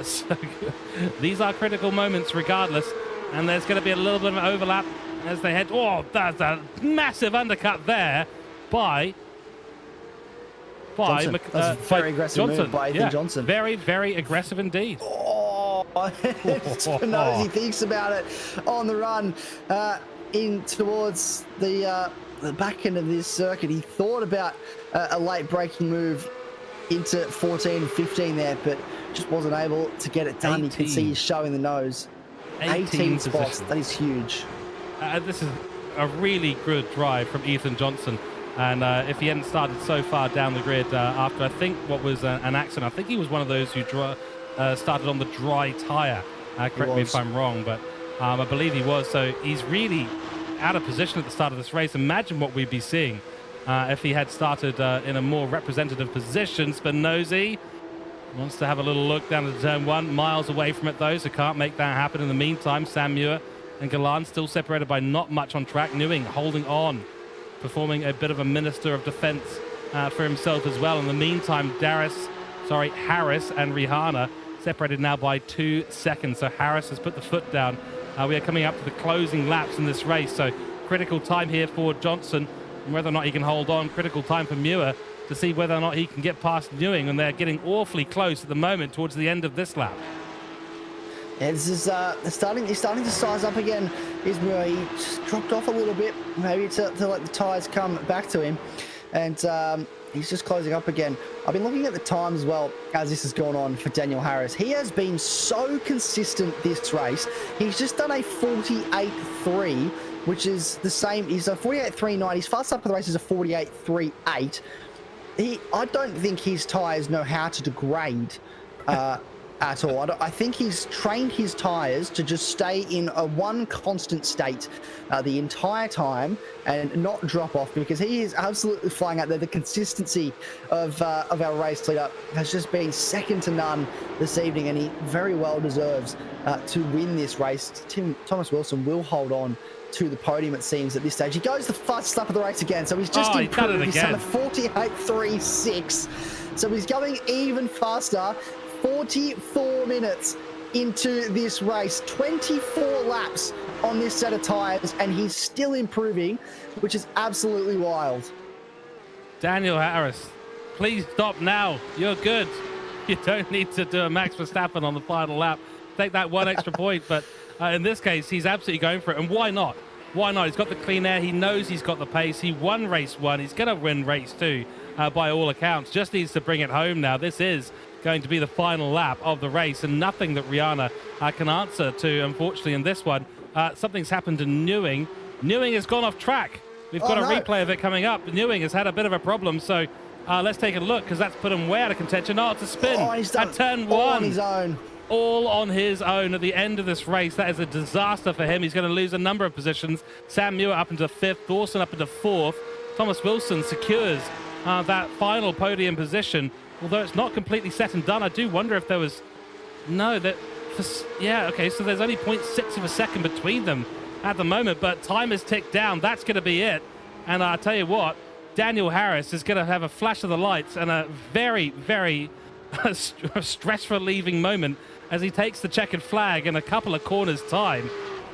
So these are critical moments regardless, and there's going to be a little bit of an overlap as they head. Oh, that's a massive undercut there by very aggressive move by Ethan Johnson. Very, very aggressive indeed. Oh, Spinozzi thinks about it on the run in towards the back end of this circuit. He thought about a late braking move into 14 and 15 there, but just wasn't able to get it done. 18. You can see he's showing the nose. 18 spots. That is huge. This is a really good drive from Ethan Johnson. And if he hadn't started so far down the grid after, I think, what was an accident, I think he was one of those who started on the dry tyre. Correct me if I'm wrong, but I believe he was. So he's really out of position at the start of this race. Imagine what we'd be seeing if he had started in a more representative position. Spinozzi wants to have a little look down to turn 1, miles away from it though, so can't make that happen. In the meantime, Sam Muir and Galan still separated by not much on track. Newing holding on, performing a bit of a minister of defense for himself as well. In the meantime, Harris and Rihanna separated now by 2 seconds. So Harris has put the foot down. We are coming up to the closing laps in this race. So critical time here for Johnson, and whether or not he can hold on. Critical time for Muir to see whether or not he can get past Newing, and they're getting awfully close at the moment towards the end of this lap. Yeah, this is starting to size up again. Is Muir? He just dropped off a little bit, maybe to let the tyres come back to him, and he's just closing up again. I've been looking at the time as well as this has gone on for Daniel Harris. He has been so consistent this race. He's just done a 48.3, which is the same. He's a 48.39. His fast up for the race is a 48.38. I don't think his tyres know how to degrade at all. I think he's trained his tyres to just stay in a one constant state the entire time and not drop off, because he is absolutely flying out there. The consistency of our race leader has just been second to none this evening, and he very well deserves to win this race. Thomas Wilson will hold on to the podium, it seems, at this stage. He goes the fastest lap of the race again, so he's just improved. He's done a 48.36, so he's going even faster. 44 minutes into this race, 24 laps on this set of tyres, and he's still improving, which is absolutely wild. Daniel Harris, please stop now. You're good. You don't need to do a Max Verstappen on the final lap. Take that one extra point, but in this case, he's absolutely going for it. And why not? Why not? He's got the clean air. He knows he's got the pace. He won race 1. He's going to win race 2 by all accounts. Just needs to bring it home now. This is going to be the final lap of the race, and nothing that Rihanna can answer to, unfortunately, in this one. Something's happened to Newing. Newing has gone off track. We've got a replay of it coming up. Newing has had a bit of a problem, so let's take a look, because that's put him way out of contention. Oh, it's a spin at turn 1. All on his own. All on his own at the end of this race. That is a disaster for him. He's going to lose a number of positions. Sam Muir up into 5th, Dawson up into 4th. Thomas Wilson secures that final podium position. Although it's not completely set and done, I do wonder if there was... No, that... Yeah, okay, so there's only 0.6 of a second between them at the moment, but time has ticked down. That's going to be it. And I'll tell you what, Daniel Harris is going to have a flash of the lights and a very, very stress-relieving moment as he takes the checkered flag in a couple of corners' time.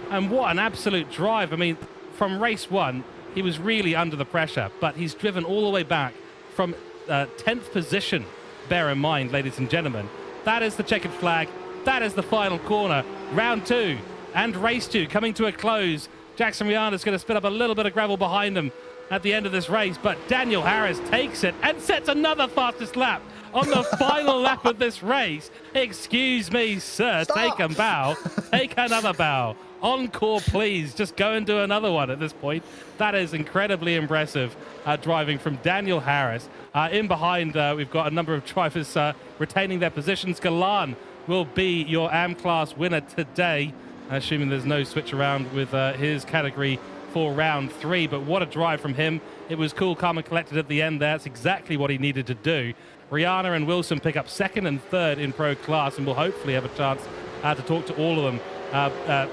And what an absolute drive. I mean, from race 1, he was really under the pressure, but he's driven all the way back from 10th position, bear in mind, ladies and gentlemen. That is the checkered flag. That is the final corner. Round 2 and race 2 coming to a close. Jackson Rihanna is going to spit up a little bit of gravel behind him at the end of this race, but Daniel Harris takes it and sets another fastest lap on the final lap of this race. Excuse me, sir. Stop. Take a bow. Take another bow. Encore, please. Just go and do another one at this point. That is incredibly impressive driving from Daniel Harris. In behind, we've got a number of drivers retaining their positions. Galan will be your AM class winner today, assuming there's no switch around with his category for round 3. But what a drive from him. It was cool, calm and collected at the end there. That's exactly what he needed to do. Rihanna and Wilson pick up 2nd and 3rd in pro class, and we'll hopefully have a chance to talk to all of them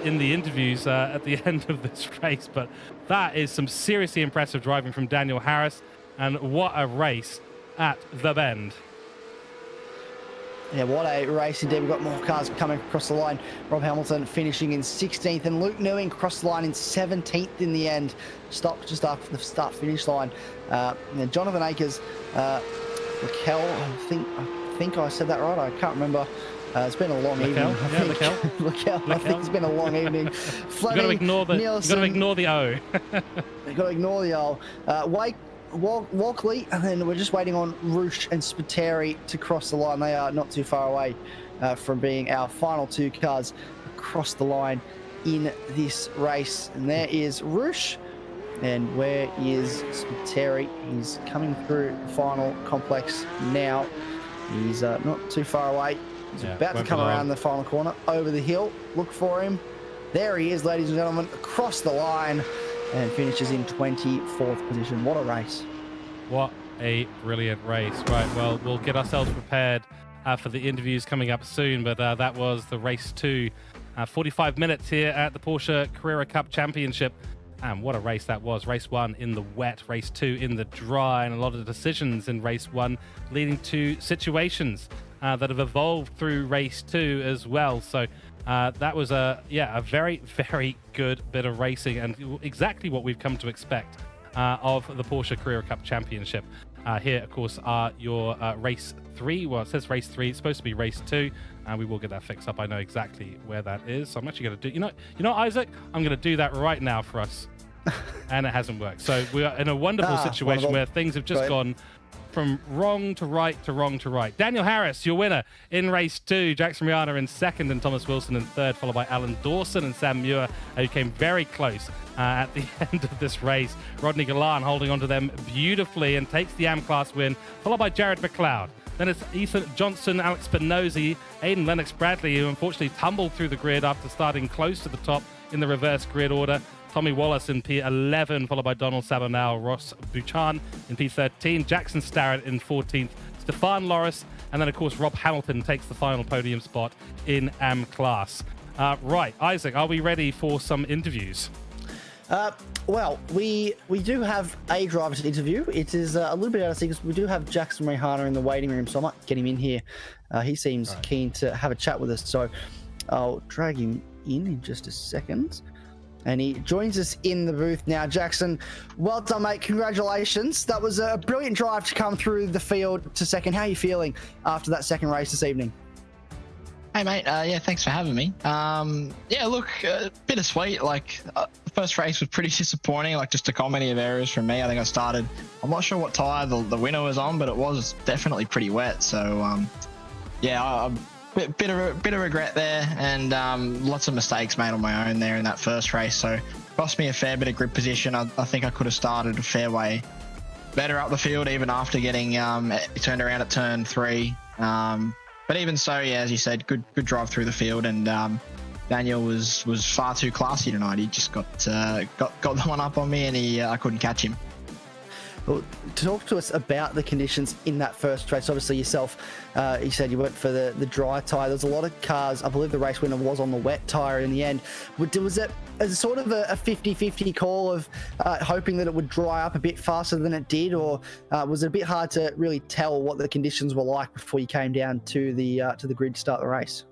in the interviews at the end of this race. But that is some seriously impressive driving from Daniel Harris, and what a race at the Bend. Yeah, what a race indeed. We've got more cars coming across the line. Rob Hamilton finishing in 16th, and Luke Newing crossed the line in 17th in the end. Stopped just after the start-finish line. And then Jonathan Akers, Raquel, I think I said that right. I can't remember. It's been a long evening. Raquel. I think it's been a long evening. You've got to ignore the O. You've got to ignore the O. Wake, Walkley, and then we're just waiting on Roosh and Spiteri to cross the line. They are not too far away from being our final 2 cars across the line in this race. And there is Roosh. And where is Spiteri? He's coming through the final complex now. He's not too far away. He's about to come around the final corner, over the hill. Look for him. There he is, ladies and gentlemen, across the line, and finishes in 24th position. What a race. What a brilliant race. Right, well, we'll get ourselves prepared for the interviews coming up soon, but that was the race 2. 45 minutes here at the Porsche Carrera Cup Championship. And what a race that was. Race 1 in the wet, race 2 in the dry, and a lot of decisions in race 1 leading to situations that have evolved through race 2 as well. So that was a very, very good bit of racing, and exactly what we've come to expect of the Porsche Carrera Cup Championship. Here, of course, are your race 3. Well, it says race 3. It's supposed to be race 2. We will get that fixed up. I know exactly where that is. So I'm actually going to do... You know, Isaac? I'm going to do that right now for us. And it hasn't worked. So we are in a wonderful situation where things have just gone from wrong to right to wrong to right. Daniel Harris, your winner in race 2. Jackson Rihanna in 2nd, and Thomas Wilson in 3rd, followed by Alan Dawson and Sam Muir, who came very close at the end of this race. Rodney Galan holding on to them beautifully and takes the AM class win, followed by Jared McLeod. Then it's Ethan Johnson, Alex Spinozzi, Aidan Lennox-Bradley, who unfortunately tumbled through the grid after starting close to the top in the reverse grid order. Tommy Wallace in P11, followed by Donald Sabinal, Ross Buchan in P13, Jackson Starrett in 14th, Stefan Loris, and then, of course, Rob Hamilton takes the final podium spot in AM class. Right, Isaac, are we ready for some interviews? Well, we do have a driver to interview. It is a little bit out of sequence. We do have Jackson Rihanna in the waiting room, so I might get him in here. He seems keen to have a chat with us, so I'll drag him in just a second. And he joins us in the booth now. Jackson, well done, mate. Congratulations. That was a brilliant drive to come through the field to 2nd. How are you feeling after that 2nd race this evening? Hey, mate. Yeah, thanks for having me. Yeah, look, bittersweet. Like, the first race was pretty disappointing. Like, just a comedy of errors from me. I think I started, I'm not sure what tyre the winner was on, but it was definitely pretty wet. So, yeah, bit of regret there, and lots of mistakes made on my own there in that first race. So, cost me a fair bit of grid position. I think I could have started a fair way better up the field, even after getting turned around at turn 3. But even so, yeah, as you said, good drive through the field, and Daniel was far too classy tonight. He just got the one up on me, and I couldn't catch him. Well, talk to us about the conditions in that first race. Obviously, yourself, you said you went for the dry tyre. There's a lot of cars. I believe the race winner was on the wet tyre in the end. Was it sort of a 50-50 call of hoping that it would dry up a bit faster than it did, or was it a bit hard to really tell what the conditions were like before you came down to the grid to start the race?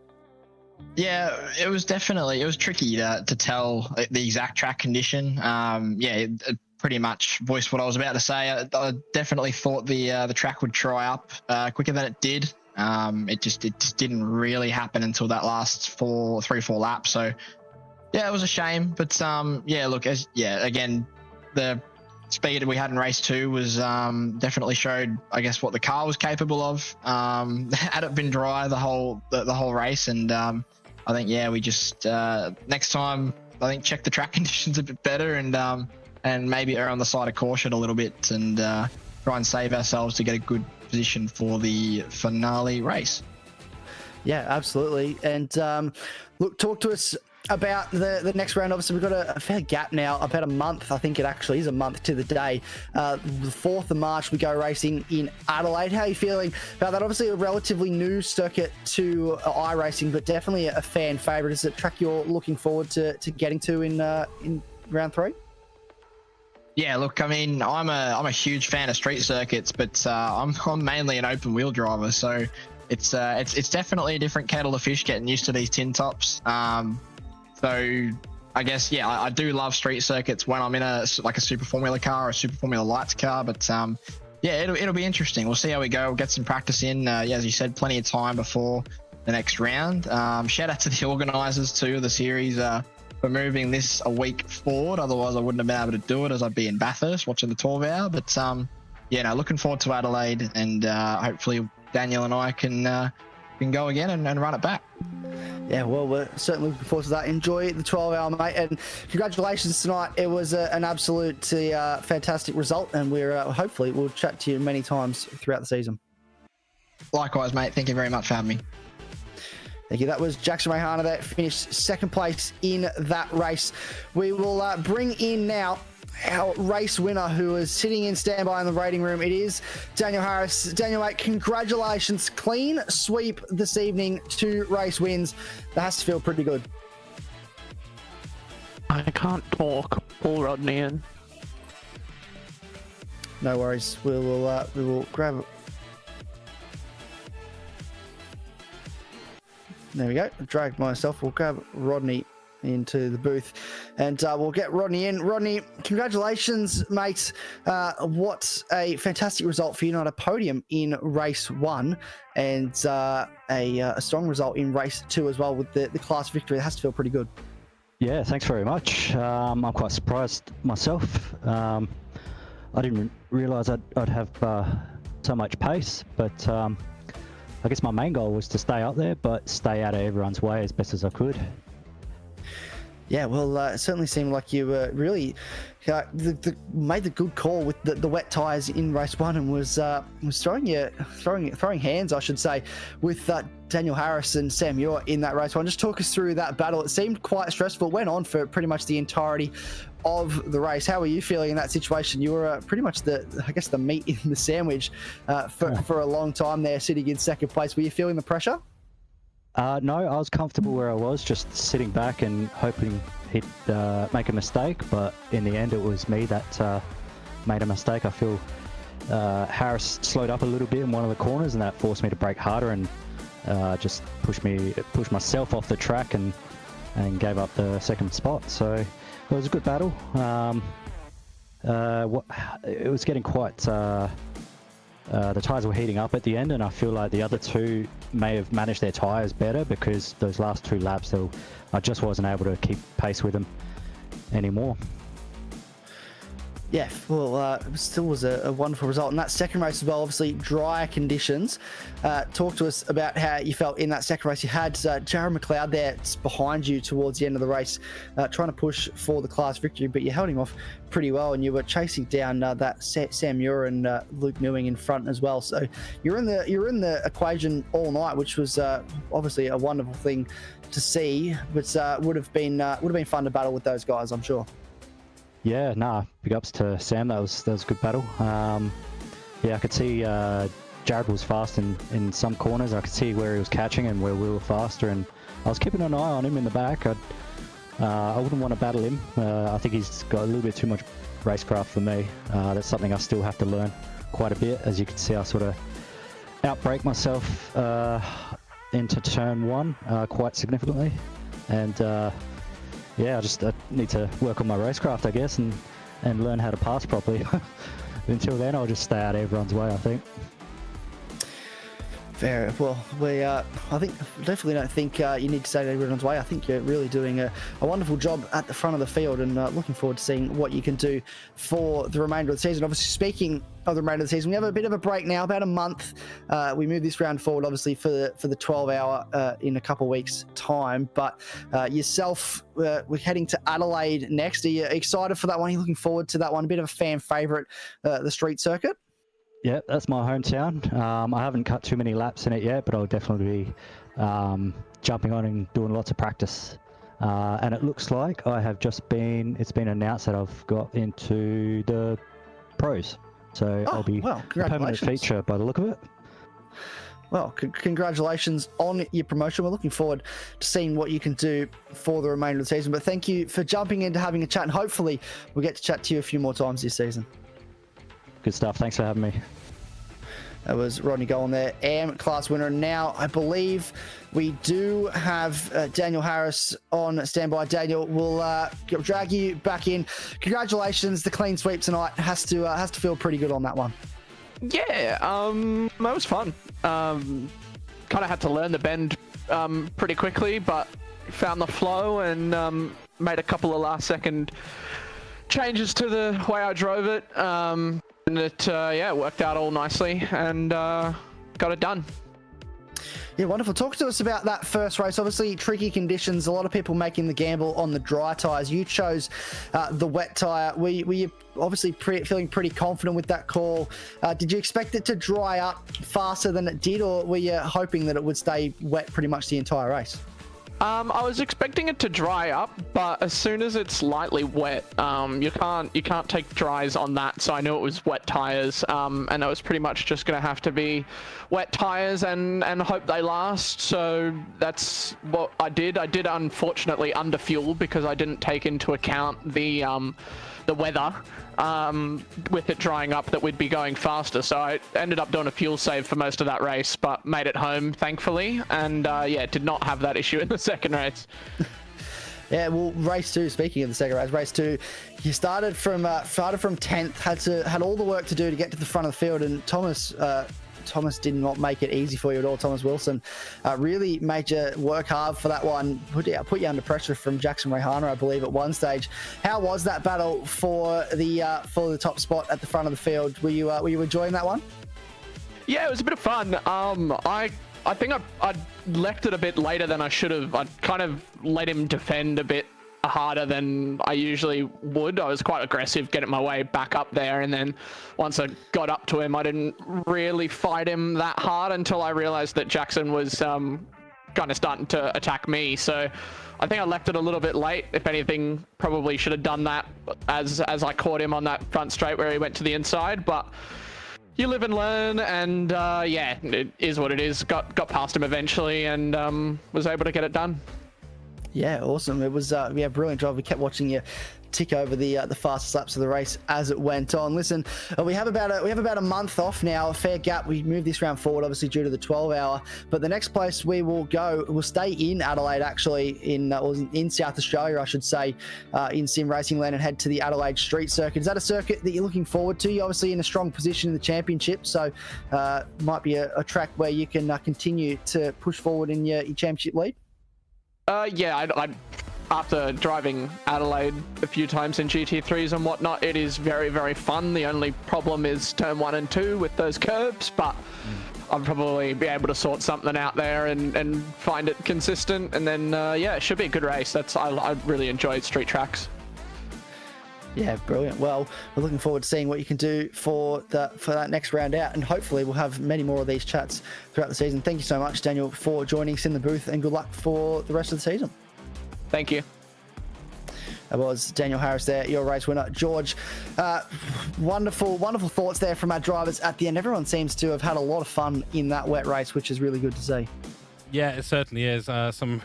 Yeah, it was tricky to tell the exact track condition. It pretty much voiced what I was about to say. I definitely thought the track would dry up quicker than it did. It just didn't really happen until that last 3-4 laps. So yeah, it was a shame. But look, again, the speed we had in race 2 was definitely showed, I guess, what the car was capable of. Had it been dry the whole race, and I think we just next time I think check the track conditions a bit better, and maybe err on the side of caution a little bit, and try and save ourselves to get a good position for the finale race. Yeah, absolutely. And look, talk to us about the next round. Obviously, we've got a fair gap now, about a month. I think it actually is a month to the day. The 4th of March, we go racing in Adelaide. How are you feeling about that? Obviously, a relatively new circuit to iRacing, but definitely a fan favourite. Is it a track you're looking forward to getting to in round 3? Yeah, look, I mean, I'm a huge fan of street circuits, but I'm mainly an open wheel driver, so it's definitely a different kettle of fish getting used to these tin tops. So I guess, I do love street circuits when I'm in a Super Formula car or a Super Formula Lights car. But it'll be interesting. We'll see how we go. We'll get some practice in. As you said, plenty of time before the next round. Shout out to the organisers too of the series for moving this a week forward. Otherwise, I wouldn't have been able to do it, as I'd be in Bathurst watching the 12-hour. But looking forward to Adelaide, and hopefully Daniel and I can go again and run it back. Yeah, well, we're certainly looking forward to that. Enjoy the 12-hour, mate, and congratulations tonight. It was an absolutely fantastic result, and we're hopefully we'll chat to you many times throughout the season. Likewise, mate. Thank you very much for having me. Thank you. That was Jackson Rayhana that finished 2nd place in that race. We will bring in now our race winner, who is sitting in standby in the rating room. It is Daniel Harris. Daniel, mate, congratulations. Clean sweep this evening, 2 race wins. That has to feel pretty good. I can't talk. Pull Rodney in. No worries. We will grab it. There we go. Dragged myself. We'll grab Rodney into the booth, and we'll get Rodney in. Rodney, congratulations, mate. What a fantastic result for you on a podium in race 1, and a strong result in race 2 as well with the class victory. It has to feel pretty good. Yeah, thanks very much. I'm quite surprised myself. I didn't realise I'd have so much pace, but I guess my main goal was to stay up there, but stay out of everyone's way as best as I could. Yeah, well, it certainly seemed like you were really made the good call with the wet tyres in race 1, and was throwing hands, I should say, with Daniel Harris and Sam Muir in that race 1. Just talk us through that battle. It seemed quite stressful. It went on for pretty much the entirety of the race. How were you feeling in that situation? You were pretty much the meat in the sandwich for a long time there, sitting in 2nd place. Were you feeling the pressure? No, I was comfortable where I was, just sitting back and hoping he'd make a mistake, but in the end it was me that made a mistake. I feel Harris slowed up a little bit in one of the corners, and that forced me to brake harder and just push myself off the track and gave up the 2nd spot. So it was a good battle. It was getting quite... the tyres were heating up at the end, and I feel like the other 2 may have managed their tyres better, because those last 2 laps, I just wasn't able to keep pace with them anymore. Yeah, well, it still was a wonderful result. And that 2nd race as well, obviously drier conditions. Talk to us about how you felt in that 2nd race. You had Jared McLeod there behind you towards the end of the race, trying to push for the class victory, but you held him off pretty well, and you were chasing down that Sam Muir and Luke Newing in front as well. So you're in the equation all night, which was obviously a wonderful thing to see, but would have been fun to battle with those guys, I'm sure. Yeah, big ups to Sam. That was a good battle. I could see Jared was fast in some corners. I could see where he was catching and where we were faster, and I was keeping an eye on him in the back. I wouldn't want to battle him. I think he's got a little bit too much racecraft for me. That's something I still have to learn quite a bit. As you can see, I sort of outbrake myself into turn 1 quite significantly, and I need to work on my racecraft, I guess, and learn how to pass properly. Until then, I'll just stay out of everyone's way, I think. Very well. I think definitely don't think you need to say everyone's way. I think you're really doing a wonderful job at the front of the field, and looking forward to seeing what you can do for the remainder of the season. Obviously, speaking of the remainder of the season, we have a bit of a break now, about a month. We move this round forward, obviously, for the 12-hour in a couple of weeks' time. But yourself, we're heading to Adelaide next. Are you excited for that one? Are you looking forward to that one? A bit of a fan favourite, the street circuit. Yeah, that's my hometown. I haven't cut too many laps in it yet, but I'll definitely be jumping on and doing lots of practice. And it looks like it's been announced that I've got into the pros. So I'll be a permanent feature by the look of it. Well, congratulations on your promotion. We're looking forward to seeing what you can do for the remainder of the season. But thank you for jumping in to having a chat, and hopefully we'll get to chat to you a few more times this season. Good stuff. Thanks for having me. That was Rodney Golan there, AM-class winner. Now, I believe we do have Daniel Harris on standby. Daniel, we'll drag you back in. Congratulations. The clean sweep tonight has to feel pretty good on that one. Yeah, that was fun. Kind of had to learn the bend pretty quickly, but found the flow and made a couple of last-second changes to the way I drove it. And it worked out all nicely and got it done. Yeah, wonderful. Talk to us about that first race. Obviously, tricky conditions. A lot of people making the gamble on the dry tyres. You chose the wet tyre. Were you obviously feeling pretty confident with that call? Did you expect it to dry up faster than it did, or were you hoping that it would stay wet pretty much the entire race? I was expecting it to dry up, but as soon as it's lightly wet, you can't take dries on that. So I knew it was wet tires, and it was pretty much just going to have to be wet tires and hope they last. So that's what I did. I did unfortunately underfuel because I didn't take into account the weather. With it drying up, that we'd be going faster, so I ended up doing a fuel save for most of that race, but made it home thankfully, and did not have that issue in the second race. Yeah, well, race 2, speaking of the second race 2, you started from 10th, had all the work to do to get to the front of the field, and Thomas did not make it easy for you at all. Thomas Wilson really made you work hard for that one. Put you under pressure from Jackson Rehana, I believe, at one stage. How was that battle for the top spot at the front of the field? Were you enjoying that one? Yeah, it was a bit of fun. I think I left it a bit later than I should have. I kind of let him defend a bit harder than I usually would. I was quite aggressive getting my way back up there, and then once I got up to him, I didn't really fight him that hard until I realized that Jackson was kind of starting to attack me. So I think I left it a little bit late. If anything, probably should have done that as I caught him on that front straight where he went to the inside, but you live and learn, and it is what it is. Got past him eventually and was able to get it done. Yeah, awesome. It was brilliant job. We kept watching you tick over the fastest laps of the race as it went on. Listen, we have about a month off now, a fair gap. We moved this round forward, obviously due to the 12-hour. But the next place we will go, we'll stay in Adelaide, actually, in South Australia, I should say, in sim racing land, and head to the Adelaide Street Circuit. Is that a circuit that you're looking forward to? You're obviously in a strong position in the championship, so might be a track where you can continue to push forward in your championship lead. I after driving Adelaide a few times in GT3s and whatnot, it is very, very fun. The only problem is turn 1 and 2 with those curbs, but I'll probably be able to sort something out there and find it consistent. And then, it should be a good race. I really enjoyed street tracks. Yeah, brilliant. Well, we're looking forward to seeing what you can do for that next round out, and hopefully we'll have many more of these chats throughout the season. Thank you so much, Daniel, for joining us in the booth, and good luck for the rest of the season. Thank you. That was Daniel Harris there, your race winner. George, wonderful thoughts there from our drivers at the end. Everyone seems to have had a lot of fun in that wet race, which is really good to see. Yeah, it certainly is. Some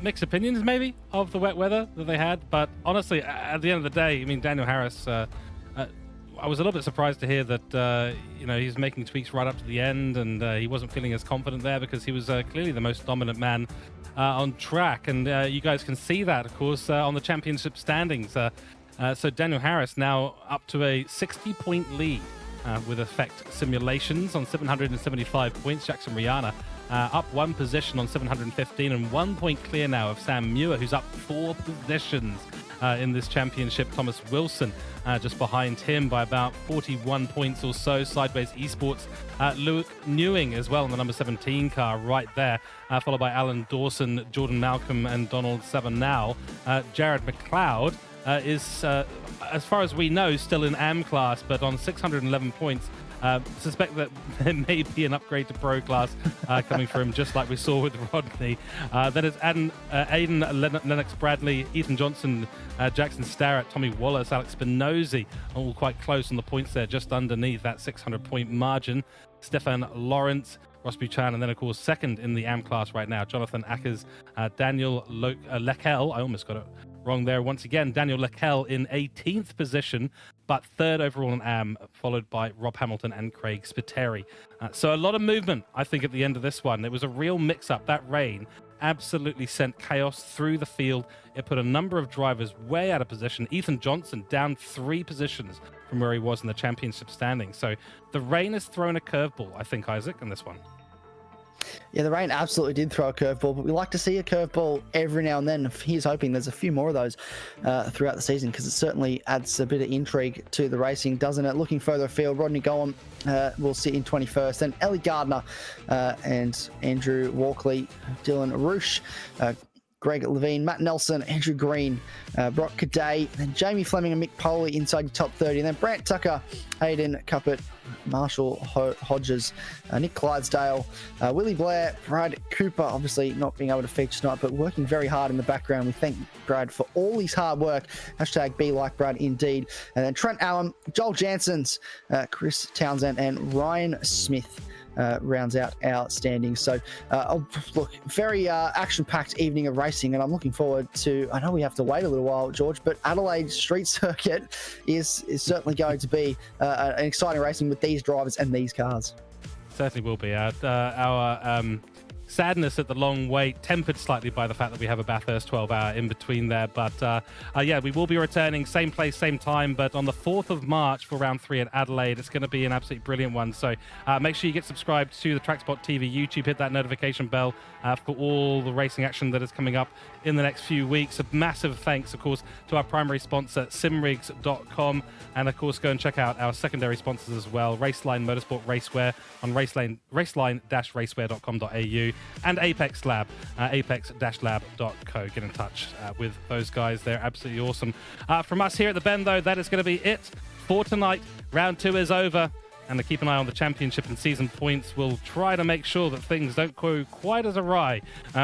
mixed opinions, maybe, of the wet weather that they had. But honestly, at the end of the day, I mean, Daniel Harris, I was a little bit surprised to hear that, he's making tweaks right up to the end, and he wasn't feeling as confident there because he was clearly the most dominant man on track. And you guys can see that, of course, on the championship standings. So Daniel Harris now up to a 60-point lead with Effect Simulations on 775 points. Jackson Rihanna up 1 position on 715 and 1 point clear now of Sam Muir, who's up 4 positions in this championship. Thomas Wilson just behind him by about 41 points or so. Sideways Esports, Luke Newing as well in the number 17 car right there, followed by Alan Dawson, Jordan Malcolm and Donald Savanow. Jared McLeod is, as far as we know, still in AM class, but on 611 points. Suspect that there may be an upgrade to Pro Class coming for him, just like we saw with Rodney. Then it's Aiden Lennox Bradley, Ethan Johnson, Jackson Starrett, Tommy Wallace, Alex Spinozzi, all quite close on the points there, just underneath that 600-point margin. Stefan Lawrence, Ross Buchan, and then, of course, second in the AM class right now, Jonathan Ackers, Daniel Leckel. I almost got it wrong there once again. Daniel Leckel in 18th position, but third overall in AM, followed by Rob Hamilton and Craig Spiteri. So a lot of movement, I think, at the end of this one. It was a real mix-up. That rain absolutely sent chaos through the field. It put a number of drivers way out of position. Ethan Johnson down 3 positions from where he was in the championship standing. So the rain has thrown a curveball, I think, Isaac, in this one. Yeah, the rain absolutely did throw a curveball, but we like to see a curveball every now and then. Here's hoping there's a few more of those throughout the season, because it certainly adds a bit of intrigue to the racing, doesn't it? Looking further afield, Rodney Gollum will sit in 21st, then Ellie Gardner and Andrew Walkley, Dylan Roosh, Greg Levine, Matt Nelson, Andrew Green, Brock Cadet, then Jamie Fleming and Mick Poley inside your top 30, and then Brant Tucker, Hayden Cuppett, Marshall Hodges, Nick Clydesdale, Willie Blair, Brad Cooper, obviously not being able to feature tonight, but working very hard in the background. We thank Brad for all his hard work. Hashtag be like Brad indeed. And then Trent Allen, Joel Janssens, Chris Townsend, and Ryan Smith rounds out our standings. So look, very action-packed evening of racing, and I'm looking forward to, I know we have to wait a little while, George, but Adelaide Street Circuit is certainly going to be an exciting racing with these drivers and these cars. Certainly will be. Our sadness at the long wait tempered slightly by the fact that we have a Bathurst 12-hour in between there, but yeah, we will be returning same place, same time, but on the 4th of March for round 3 at Adelaide. It's going to be an absolutely brilliant one, so make sure you get subscribed to the TrackSpotTV YouTube, hit that notification bell for all the racing action that is coming up in the next few weeks. A massive thanks, of course, to our primary sponsor, SimRigs.com, and of course go and check out our secondary sponsors as well, Raceline Motorsport Racewear on raceline-racewear.com.au, and Apex Lab, apex-lab.co. Get in touch with those guys. They're absolutely awesome. From us here at the Bend, though, that is going to be it for tonight. Round 2 is over, and to keep an eye on the championship and season points, we'll try to make sure that things don't go quite as awry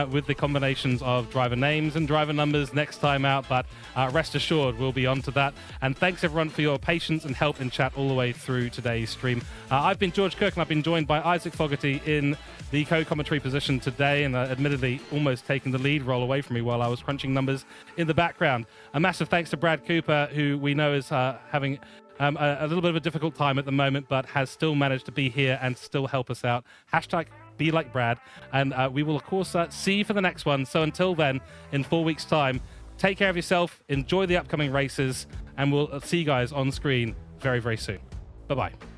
with the combinations of driver names and driver numbers next time out, but rest assured we'll be on to that. And thanks everyone for your patience and help in chat all the way through today's stream. I've been George Cooke, and I've been joined by Isaac Fogarty in the co-commentary position today, and admittedly almost taking the lead role away from me while I was crunching numbers in the background. A massive thanks to Brad Cooper, who we know is having a little bit of a difficult time at the moment, but has still managed to be here and still help us out. Hashtag be like Brad. And we will, of course, see you for the next one. So until then, in 4 weeks' time, take care of yourself, enjoy the upcoming races, and we'll see you guys on screen very, very soon. Bye-bye.